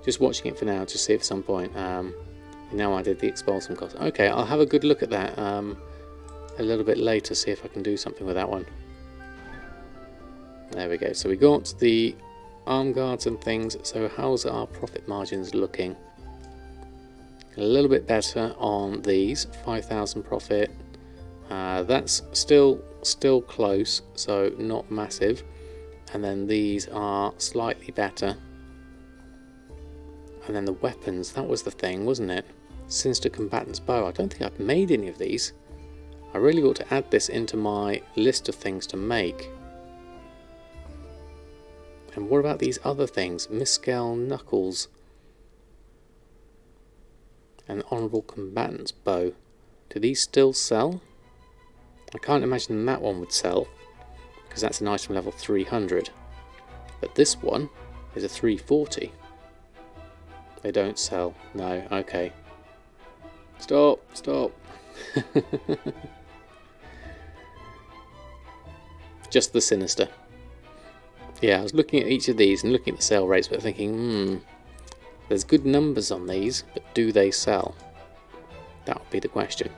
Just watching it for now, just see if at some point. Now I did the expulsum cost. Okay, I'll have a good look at that a little bit later, see if I can do something with that one. There we go. So we got the arm guards and things. So how's our profit margins looking? A little bit better on these. 5,000 profit. That's still close, so not massive. And then these are slightly better. And then the weapons, that was the thing, wasn't it? Sinister Combatant's Bow. I don't think I've made any of these. I really ought to add this into my list of things to make. And what about these other things? Shimmerscale Knuckles. And Honourable Combatant's Bow. Do these still sell? I can't imagine that one would sell, because that's an item level 300. But this one is a 340. They don't sell. No, okay. Stop, stop. Just the Sinister. Yeah, I was looking at each of these and looking at the sale rates, but thinking, there's good numbers on these, but do they sell? That would be the question.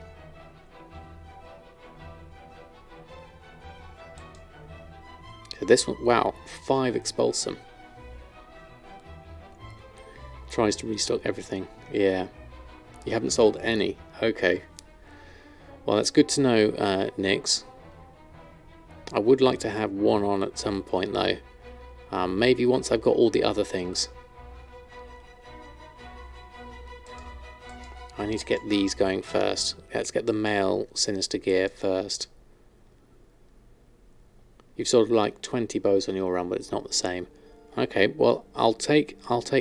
So this one, wow, 5 expulsum. Tries to restock everything. Yeah. You haven't sold any. Okay. Well, that's good to know, Nix. I would like to have one on at some point, though. Maybe once I've got all the other things. I need to get these going first. Let's get the male Sinister gear first. You've sold like 20 bows on your run, but it's not the same. Okay, well, I'll take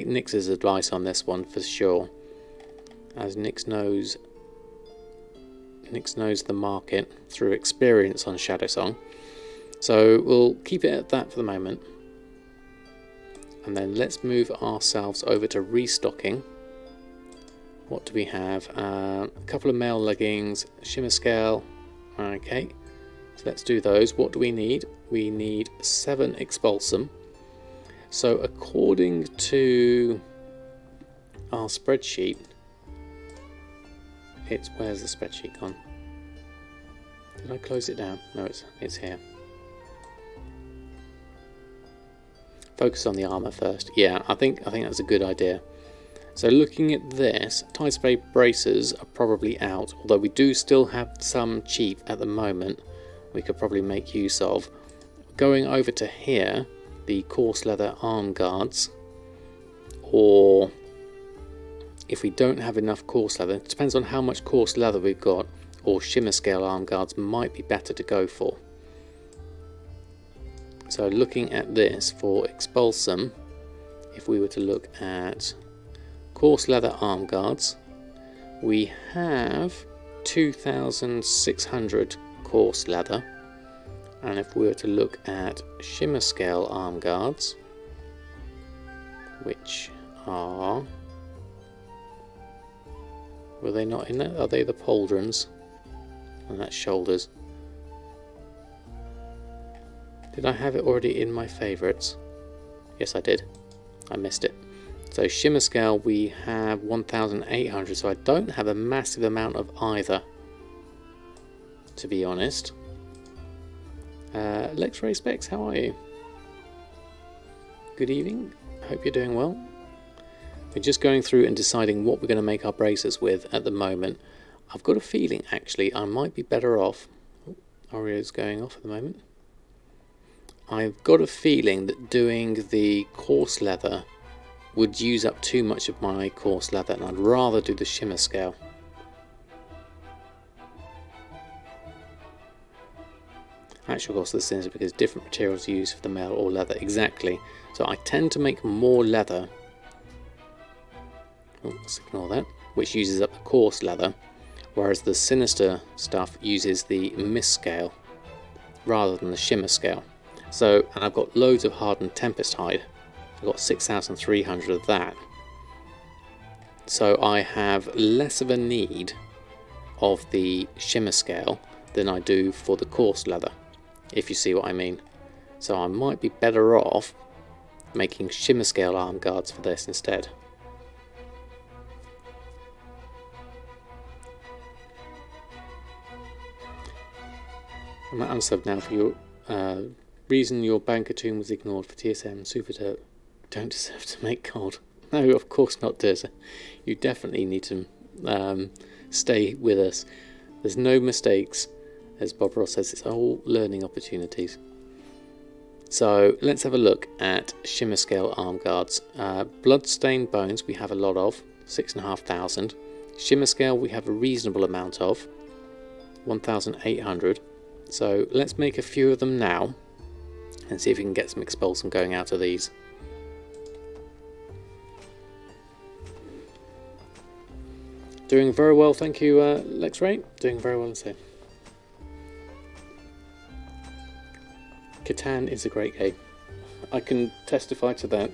Nix's advice on this one for sure, as Nix knows the market through experience on Shadowsong. So we'll keep it at that for the moment, and then let's move ourselves over to restocking. What do we have? A couple of male leggings, Shimmerscale. Okay, so let's do those. What do we need? We need 7 Expulsum. So according to our spreadsheet, where's the spreadsheet gone? Did I close it down? No, it's here. Focus on the armor first. Yeah, I think that's a good idea. So looking at this, Untitled Bracers are probably out, although we do still have some cheap at the moment we could probably make use of. Going over to here, the coarse leather arm guards, or if we don't have enough coarse leather, it depends on how much coarse leather we've got, or Shimmerscale arm guards might be better to go for. So looking at this for Expulsum, if we were to look at coarse leather arm guards, we have 2,600 coarse leather, and if we were to look at Shimmerscale arm guards, which are, were they not in there? Are they the pauldrons? And that's shoulders. Did I have it already in my favourites? Yes, I did. I missed it. So Shimmerscale we have 1,800, so I don't have a massive amount of either, to be honest. Lex-Ray Specs, how are you? Good evening, hope you're doing well. We're just going through and deciding what we're going to make our bracers with at the moment. I've got a feeling actually I might be better off. Orio's going off at the moment. I've got a feeling that doing the coarse leather would use up too much of my coarse leather, and I'd rather do the Shimmerscale. Actual cost of the sins is because different materials are used for the mail or leather. Exactly. So I tend to make more leather. Oh, let's ignore that. Which uses up the coarse leather, whereas the sinister stuff uses the mist scale rather than the shimmer scale. So, and I've got loads of hardened tempest hide. I've got 6,300 of that. So I have less of a need of the shimmer scale than I do for the coarse leather, if you see what I mean. So I might be better off making shimmer scale arm guards for this instead. I'm going to unsub now for your reason your banker tomb was ignored for TSM Super Turp. Don't deserve to make gold. No, of course not, Dirza. You definitely need to stay with us. There's no mistakes. As Bob Ross says, it's all learning opportunities. So let's have a look at Shimmerscale arm guards. Bloodstained bones we have a lot of, 6,500. Shimmerscale we have a reasonable amount of, 1,800. So let's make a few of them now and see if we can get some expulsum going out of these. Doing very well, thank you, Lex-Ray. Doing very well indeed. Catan is a great game. I can testify to that.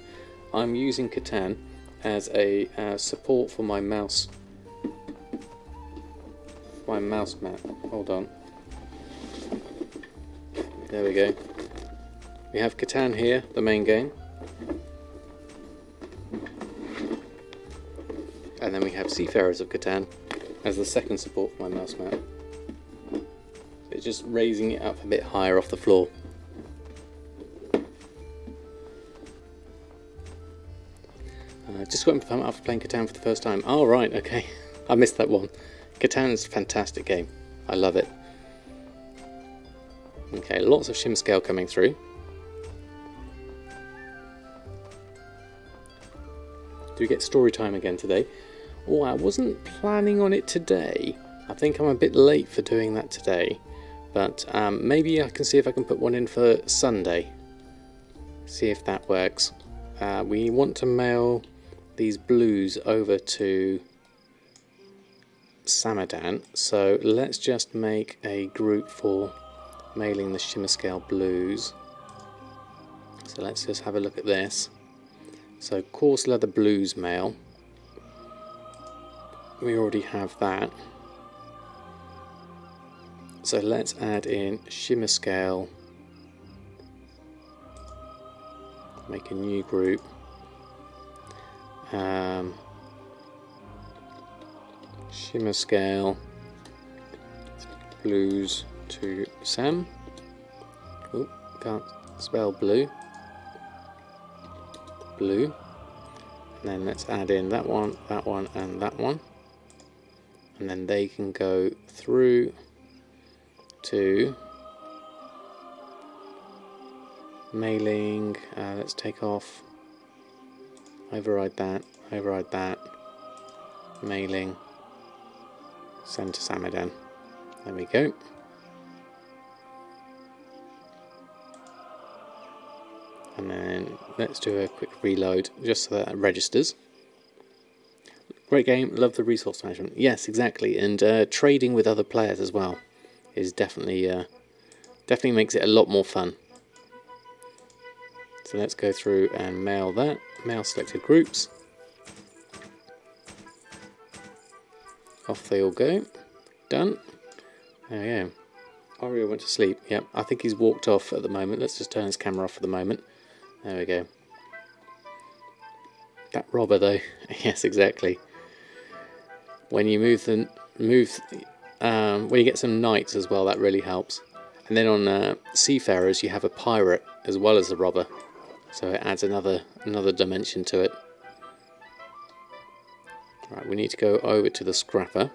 I'm using Catan as a support for my mouse mat. Hold on. There we go. We have Catan here, the main game. And then we have Seafarers of Catan as the second support for my mouse mat. So it's just raising it up a bit higher off the floor. Just got him pumped after playing Catan for the first time. Oh, right, okay. I missed that one. Catan's a fantastic game. I love it. Okay, lots of Shimmerscale coming through. Do we get story time again today? Oh, I wasn't planning on it today. I think I'm a bit late for doing that today. But maybe I can see if I can put one in for Sunday. See if that works. We want to mail these blues over to Samadan. So let's just make a group for mailing the Shimmerscale blues. So let's just have a look at this. So coarse leather blues mail. We already have that. So let's add in Shimmerscale. Make a new group. Shimmerscale blues to Sam. Oh, can't spell blue. Blue. And then let's add in that one, and that one. And then they can go through to mailing. Let's take off, override that, mailing, send to Samadan. There we go. And then let's do a quick reload just so that it registers. Great game, love the resource management. Yes, exactly, and trading with other players as well is definitely makes it a lot more fun. So let's go through and mail that. Mail selected groups. Off they all go. Done. There we go. Aria went to sleep. Yep, I think he's walked off at the moment. Let's just turn his camera off for the moment. There we go. That robber though. Yes, exactly. When you when you get some knights as well, that really helps. And then on seafarers, you have a pirate as well as the robber, so it adds another dimension to it. Right, we need to go over to the scrapper.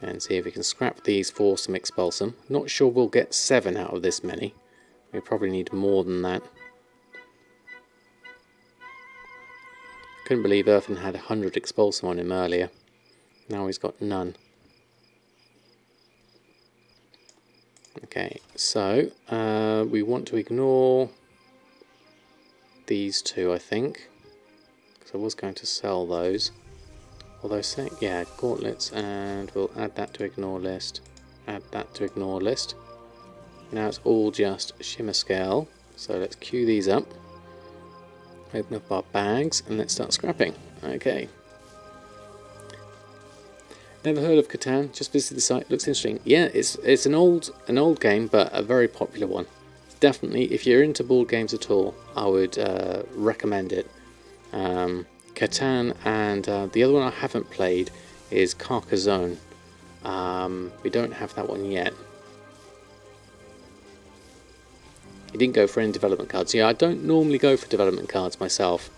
And see if we can scrap these for some expulsum. Not sure we'll get 7 out of this many. We probably need more than that. Couldn't believe Erfen had 100 expulsum on him earlier. Now he's got none. Okay, so we want to ignore these two, I think, because I was going to sell those. Although, yeah, gauntlets, and we'll add that to ignore list. Add that to ignore list. Now it's all just Shimmerscale. So let's queue these up. Open up our bags and let's start scrapping. Okay. Never heard of Catan, just visited the site, looks interesting. Yeah, it's an old game, but a very popular one. Definitely, if you're into board games at all, I would recommend it. Catan, and the other one I haven't played is Carcassonne. We don't have that one yet. You didn't go for any development cards. Yeah, I don't normally go for development cards myself.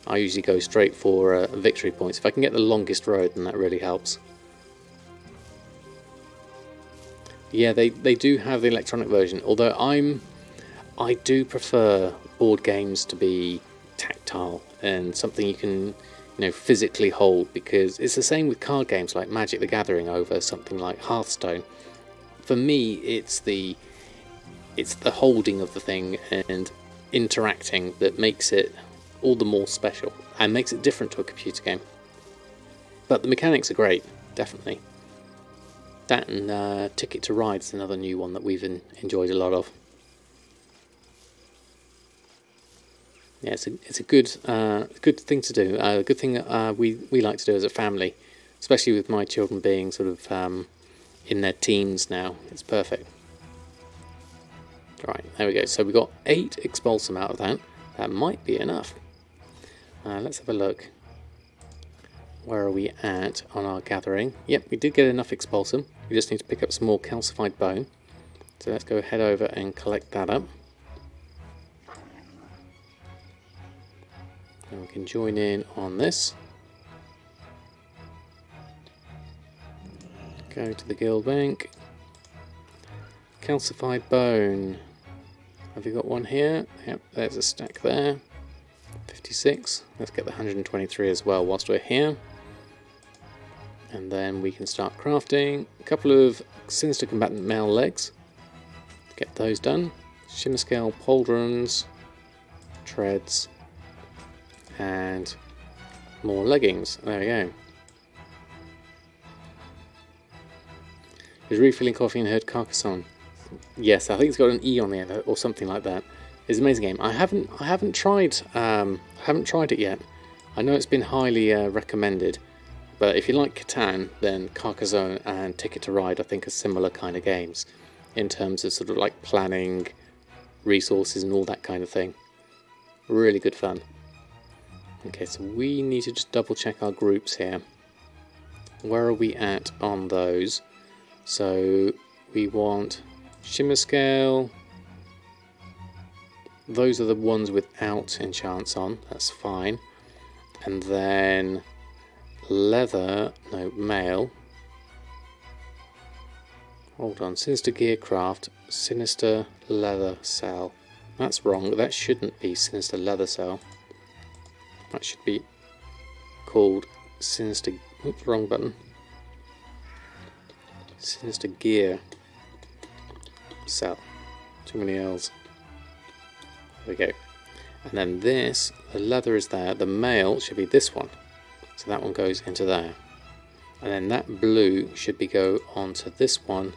I usually go straight for victory points. If I can get the longest road, then that really helps. Yeah, they do have the electronic version, although I do prefer board games to be tactile and something you can, physically hold, because it's the same with card games like Magic the Gathering over something like Hearthstone. For me, it's the holding of the thing and interacting that makes it all the more special and makes it different to a computer game. But the mechanics are great, definitely. That and Ticket to Ride is another new one that we've enjoyed a lot of. Yeah, it's a good thing to do. A good thing that we like to do as a family, especially with my children being sort of in their teens now. It's perfect. Right, there we go. So we got 8 expulsum out of that. That might be enough. Let's have a look. Where are we at on our gathering? Yep, we did get enough expulsum. We just need to pick up some more calcified bone. So let's go head over and collect that up. And we can join in on this. Go to the guild bank. Calcified bone. Have you got one here? Yep, there's a stack there. 56. Let's get the 123 as well whilst we're here. And then we can start crafting a couple of Sinister Combatant mail legs. Get those done. Shimmerscale pauldrons, treads, and more leggings. There we go. Is refilling coffee and heard Carcassonne. Yes, I think it's got an E on the end or something like that. It's an amazing game. I haven't tried it yet. I know it's been highly recommended, but if you like Catan, then Carcassonne and Ticket to Ride I think are similar kind of games in terms of sort of like planning, resources and all that kind of thing. Really good fun. Okay, so we need to just double check our groups here. Where are we at on those? So we want Shimmerscale. Those are the ones without enchants on, that's fine. And then mail. Hold on, Sinister Gearcraft, Sinister Leather Cell. That's wrong, that shouldn't be Sinister Leather Cell. That should be called Sinister... Oops, wrong button. Sinister Gear Cell. Too many L's. There we go. And then this, the leather is there, the mail should be this one. So that one goes into there. And then that blue should go onto this one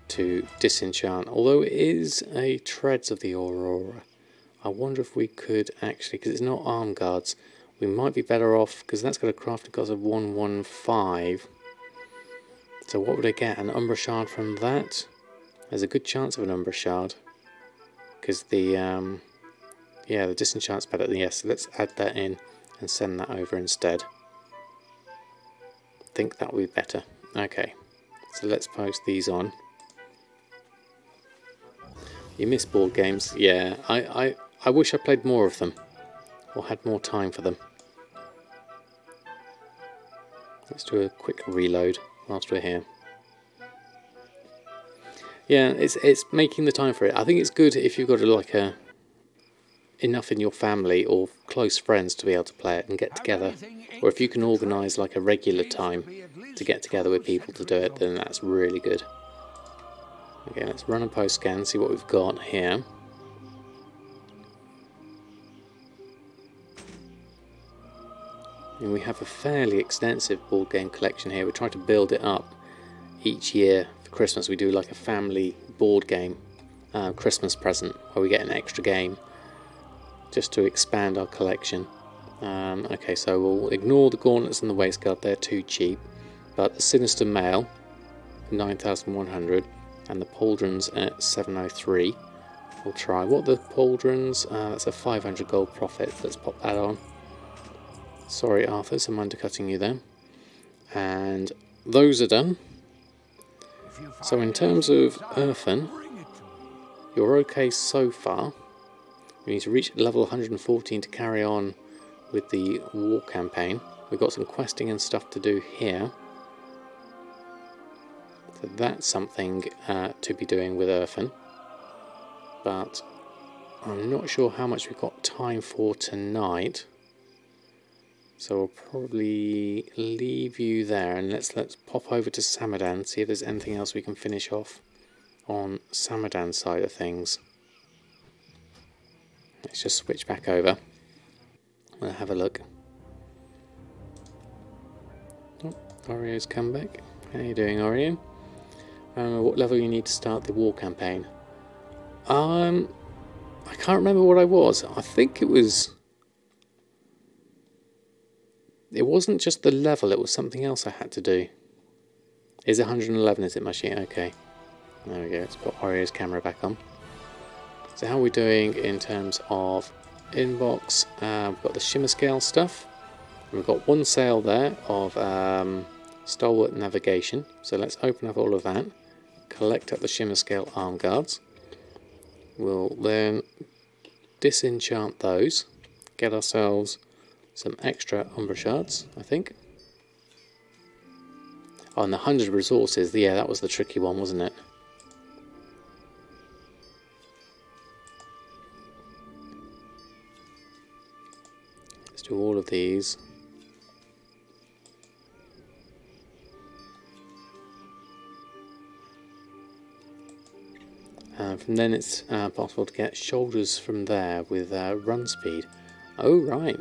to disenchant. Although it is a Treads of the Aurora. I wonder if we could actually, because it's not arm guards, we might be better off, because that's got a crafting cost of 115. So what would I get? An Umbra Shard from that? There's a good chance of an Umbra Shard. Because the disenchant's better. Yes, so let's add that in and send that over instead. I think that would be better. Okay, so let's post these on. You miss board games? Yeah, I wish I played more of them. Or had more time for them. Let's do a quick reload whilst we're here. Yeah, it's making the time for it. I think it's good if you've got enough in your family or close friends to be able to play it and get together. Or if you can organise like a regular time to get together with people to do it, then that's really good. Okay, let's run a post scan, see what we've got here. And we have a fairly extensive board game collection here. We try to build it up each year. For Christmas we do like a family board game Christmas present where we get an extra game just to expand our collection. Okay, so we'll ignore the gauntlets and the waistguard, they're too cheap, but the Sinister Mail 9,100 and the pauldrons at 703. We'll try. What are the pauldrons? That's a 500 gold profit. Let's pop that on. Sorry Arthur, I'm undercutting you there. And those are done. So in terms of Erfen, you're okay so far. We need to reach level 114 to carry on with the war campaign. We've got some questing and stuff to do here. So that's something to be doing with Erfen. But I'm not sure how much we've got time for tonight. So we'll probably leave you there and let's pop over to Samadan, see if there's anything else we can finish off on Samadan's side of things. Let's just switch back over. We'll have a look. Oh, Oreo's come back. How are you doing, Oreo? What level you need to start the war campaign? I can't remember what I was. I think it was... It wasn't just the level, it was something else I had to do. Is it 111, is it, Mushy? Okay. There we go, let's put Oreo's camera back on. So how are we doing in terms of inbox? We've got the Shimmerscale stuff. We've got one sale there of Stalwart Navigation. So let's open up all of that. Collect up the Shimmerscale arm guards. We'll then disenchant those. Get ourselves some extra Umbra shards, I think. Oh, and the 100 resources, yeah, that was the tricky one, wasn't it? Let's do all of these. From then it's possible to get shoulders from there with run speed. Oh, right.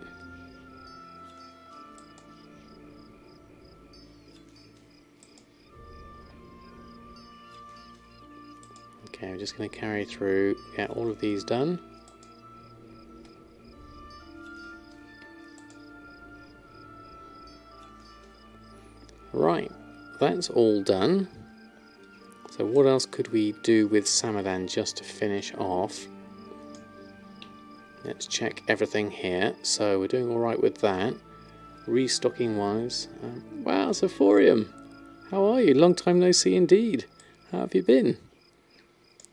Okay, we're just going to carry through, get all of these done. Right, that's all done. So what else could we do with Samadan just to finish off? Let's check everything here. So we're doing alright with that. Restocking wise. Wow, Sophorium! How are you? Long time no see indeed. How have you been?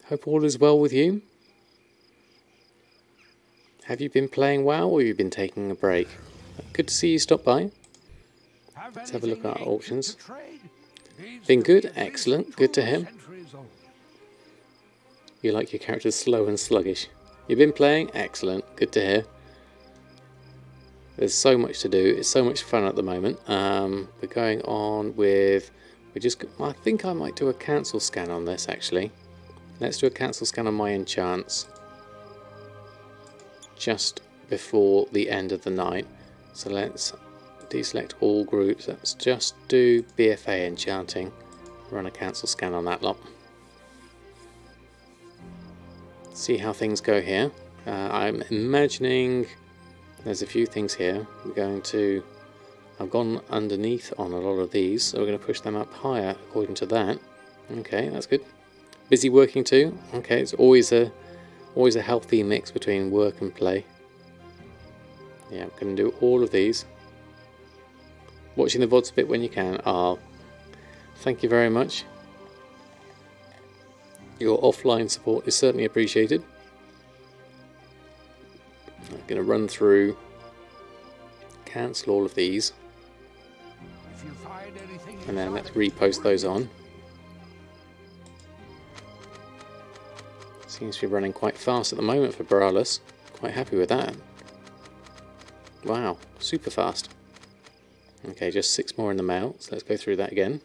Hope all is well with you. Have you been playing WoW or have you been taking a break? Good to see you stop by. Let's have a look at our auctions. Been good, excellent, good to hear. You like your characters slow and sluggish. You've been playing, excellent, good to hear. There's so much to do, it's so much fun at the moment. We're going on with, I think I might do a cancel scan on this actually. Let's do a cancel scan on my enchants just before the end of the night. So let's deselect all groups. Let's just do BFA Enchanting. Run a cancel scan on that lot. See how things go here. I'm imagining there's a few things here. I've gone underneath on a lot of these, so we're going to push them up higher according to that. Okay, that's good. Busy working too. Okay, it's always a healthy mix between work and play. Yeah, I'm going to do all of these. Watching the VODs a bit when you can. Ah, thank you very much. Your offline support is certainly appreciated. I'm going to run through, cancel all of these, and then let's repost those on. Seems to be running quite fast at the moment for Brawlers. Quite happy with that. Wow, super fast. Okay, just 6 more in the mail, so let's go through that again.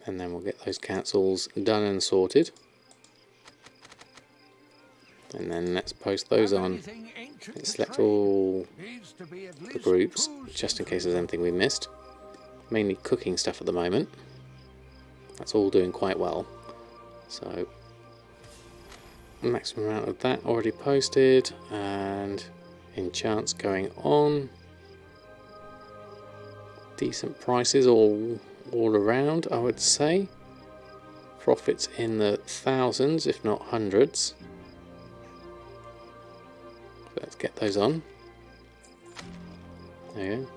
And then we'll get those cancels done and sorted. And then let's post those on. Let's select all the groups, just in case there's anything we missed. Mainly cooking stuff at the moment. That's all doing quite well. So, maximum amount of that already posted, and enchants going on. Decent prices all around, I would say. Profits in the thousands, if not hundreds. Let's get those on. There you go.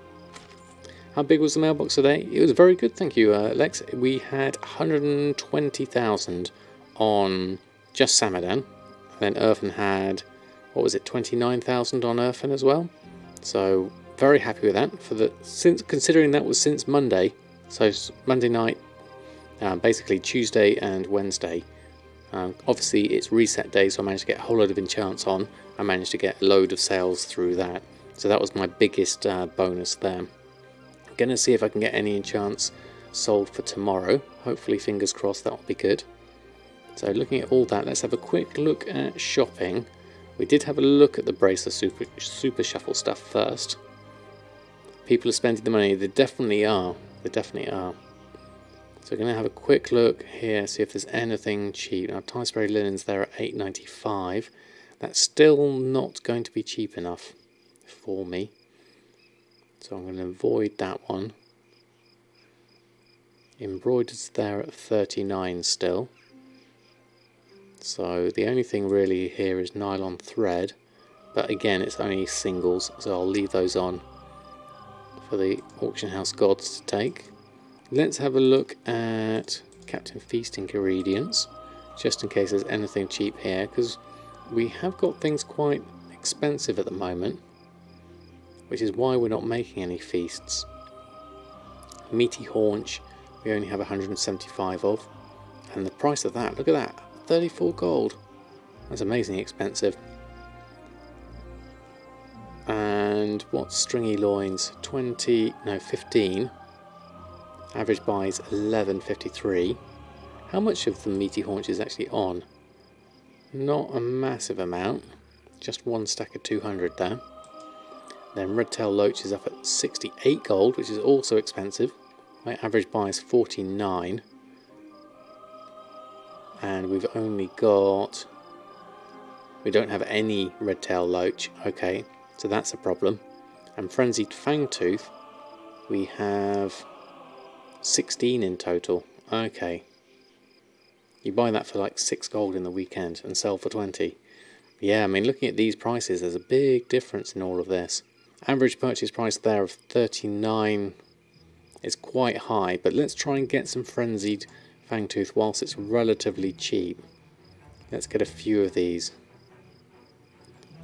How big was the mailbox today? It was very good, thank you, Lex. We had 120,000 on just Samadan. Then Erfen had, what was it, 29,000 on Erfen as well. So very happy with that. Considering that was since Monday, so Monday night, basically Tuesday and Wednesday. Obviously it's reset day, so I managed to get a whole load of enchants on. I managed to get a load of sales through that. So that was my biggest bonus there. I'm going to see if I can get any enchants sold for tomorrow. Hopefully, fingers crossed, that will be good. So looking at all that, let's have a quick look at shopping. We did have a look at the Bracer Super Shuffle stuff first. People are spending the money. They definitely are. They definitely are. So we're going to have a quick look here, see if there's anything cheap. Now, Tie Spray Linens there at $8.95. That's still not going to be cheap enough for me. So I'm going to avoid that one. Embroidered's there at 39 still. So the only thing really here is nylon thread. But again, it's only singles, so I'll leave those on for the auction house gods to take. Let's have a look at Captain Feast ingredients. just in case there's anything cheap here, because we have got things quite expensive at the moment, which is why we're not making any feasts. Meaty haunch we only have 175 of, and the price of that, look at that, 34 gold. That's amazingly expensive. And what's stringy loins? 15. Average buy is 11.53. How much of the meaty haunch is actually on? Not a massive amount, just one stack of 200 there. Then red tail loach is up at 68 gold, which is also expensive. My average buy is 49. And we've only got... we don't have any red tail loach. Okay, so that's a problem. And frenzied fangtooth, we have 16 in total. Okay. You buy that for like 6 gold in the weekend and sell for 20. Yeah, I mean, looking at these prices, there's a big difference in all of this. Average purchase price there of 39 is quite high, but let's try and get some frenzied fangtooth whilst it's relatively cheap. Let's get a few of these.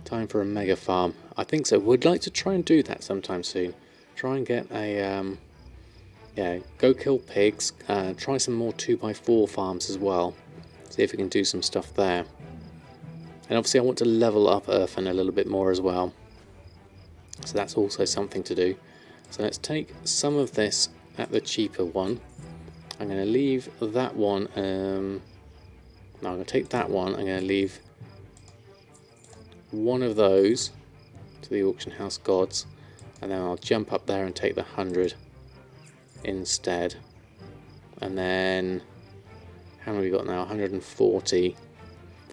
Time for a mega farm. I think so. Would like to try and do that sometime soon. Try and get a yeah, go kill pigs, try some more 2x4 farms as well, see if we can do some stuff there. And obviously I want to level up Erfen a little bit more as well, so that's also something to do. So let's take some of this at the cheaper one. I'm going to leave that one, no, I'm going to take that one, I'm going to leave one of those to the auction house gods, and then I'll jump up there and take the 100 instead. And then how many we got now? 140.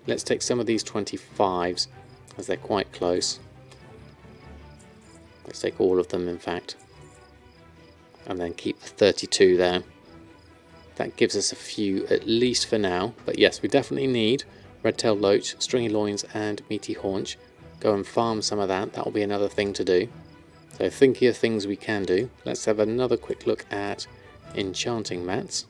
Let's take some of these 25s as they're quite close. Let's take all of them, in fact, and then keep the 32 there. That gives us a few at least for now, but yes, we definitely need red-tailed loach, stringy loins and meaty haunch. Go and farm some of that. That will be another thing to do. So thinking of things we can do. Let's have another quick look at enchanting mats.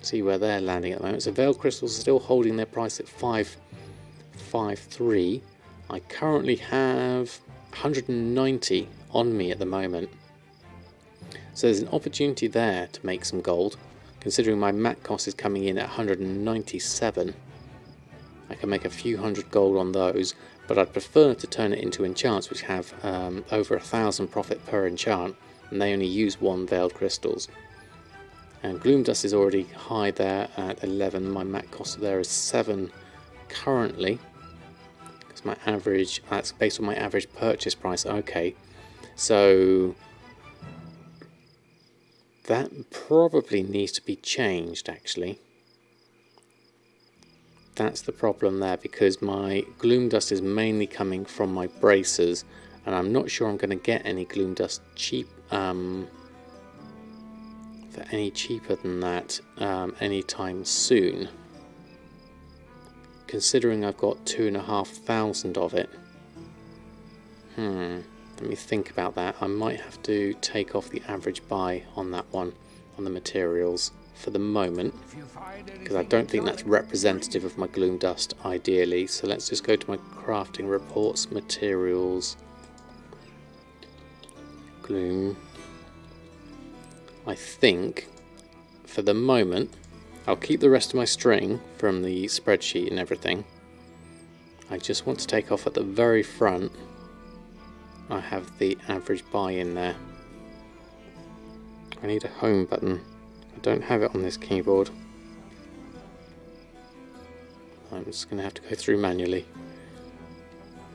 See where they're landing at the moment. So veil crystals are still holding their price at 553. I currently have 190 on me at the moment. So there's an opportunity there to make some gold. Considering my mat cost is coming in at 197. I can make a few hundred gold on those, but I'd prefer to turn it into enchants, which have over 1,000 profit per enchant, and they only use 1 veiled crystals. And gloom dust is already high there at 11. My mat cost there is 7 currently, because my average, that's based on my average purchase price. Okay, so that probably needs to be changed actually. That's the problem there, because my gloom dust is mainly coming from my bracers, and I'm not sure I'm going to get any gloom dust cheap for any cheaper than that anytime soon. Considering I've got 2,500 of it. Let me think about that. I might have to take off the average buy on that one, on the materials, for the moment, because I don't think that's representative of my gloom dust ideally. So let's just go to my crafting reports, materials, gloom. I think for the moment I'll keep the rest of my string from the spreadsheet and everything. I just want to take off at the very front. I have the average buy in there. I need a home button. I don't have it on this keyboard. I'm just going to have to go through manually.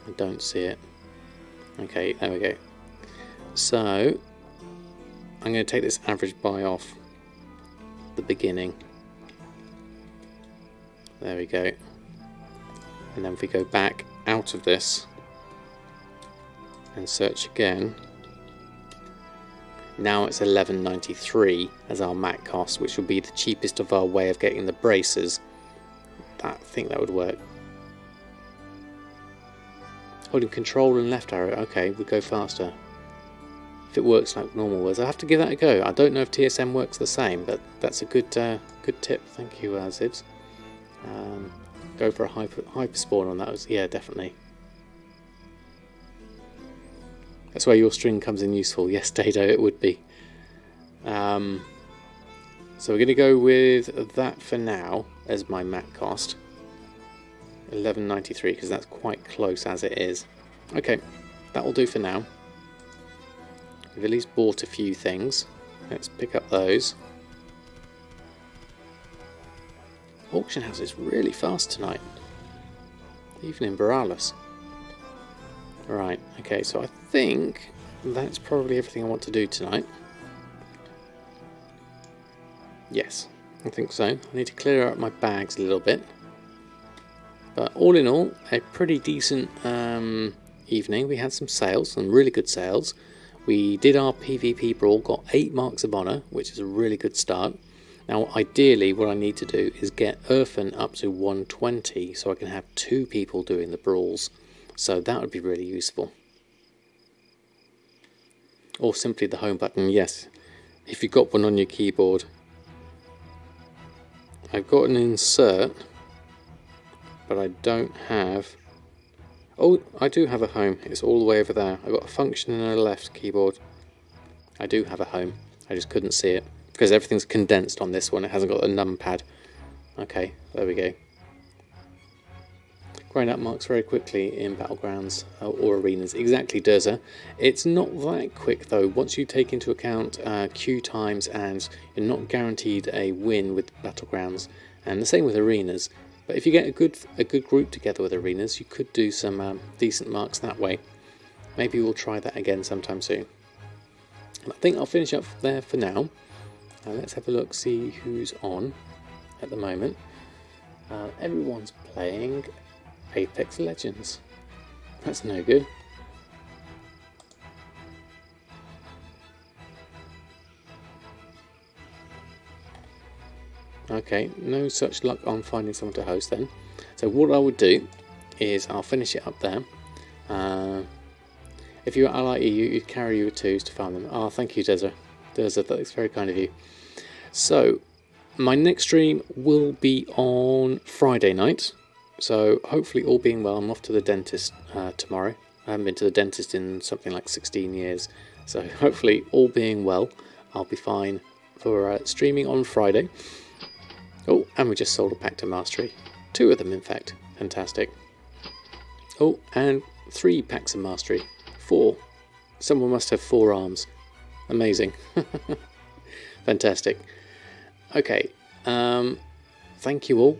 I don't see it. Okay, there we go. So I'm going to take this average buy off the beginning. There we go. And then if we go back out of this and search again, now it's 11.93 as our mat cost, which will be the cheapest of our way of getting the bracers. I think that would work. Holding control and left arrow, okay, we'll go faster. If it works like normal was, I have to give that a go. I don't know if TSM works the same, but that's a good good tip. Thank you, Zivs. Go for a hyper spawn on that. Yeah, definitely. That's where your string comes in useful. Yes, Dado, it would be. So we're going to go with that for now as my mat cost. 11.93, because that's quite close as it is. Okay, that will do for now. We've at least bought a few things. Let's pick up those. Auction house is really fast tonight, even in Boralus. Right, okay, so I think that's probably everything I want to do tonight. Yes, I think so. I need to clear out my bags a little bit. But all in all, a pretty decent evening. We had some sales, some really good sales. We did our PvP Brawl, got 8 marks of honour, which is a really good start. Now, ideally, what I need to do is get Erfen up to 120, so I can have 2 people doing the brawls. So that would be really useful. Or simply the home button, yes. If you've got one on your keyboard. I've got an insert, but I don't have... Oh, I do have a home. It's all the way over there. I've got a function and a left keyboard. I do have a home. I just couldn't see it. Because everything's condensed on this one. It hasn't got a numpad. Okay, there we go. Grind up marks very quickly in battlegrounds or arenas. Exactly, Durza. It's not that quick though. Once you take into account queue times, and you're not guaranteed a win with battlegrounds, and the same with arenas. But if you get a good group together with arenas, you could do some decent marks that way. Maybe we'll try that again sometime soon. I think I'll finish up there for now. Let's have a look, see who's on at the moment. Everyone's playing Apex Legends. That's no good. Okay, no such luck on finding someone to host then. So what I would do is I'll finish it up there. If you're ally EU, you'd carry your 2s to farm them. Oh, thank you, Desert. Desert, that's very kind of you. So, my next stream will be on Friday night. So, hopefully all being well, I'm off to the dentist tomorrow. I haven't been to the dentist in something like 16 years. So, hopefully all being well, I'll be fine for streaming on Friday. Oh, and we just sold a pack to Mastery. 2 of them, in fact. Fantastic. Oh, and 3 packs of Mastery. 4. Someone must have 4 arms. Amazing. Fantastic. Okay. Thank you all.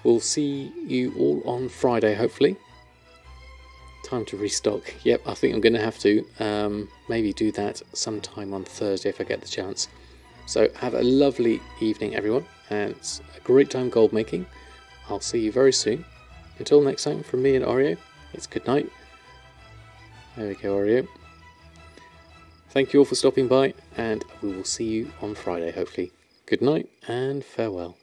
We'll see you all on Friday, hopefully. Time to restock. Yep, I think I'm going to have to maybe do that sometime on Thursday if I get the chance. So have a lovely evening, everyone, and it's a great time gold making. I'll see you very soon. Until next time, from me and Oreo, it's good night. There we go, Oreo. Thank you all for stopping by, and we will see you on Friday, hopefully. Good night and farewell.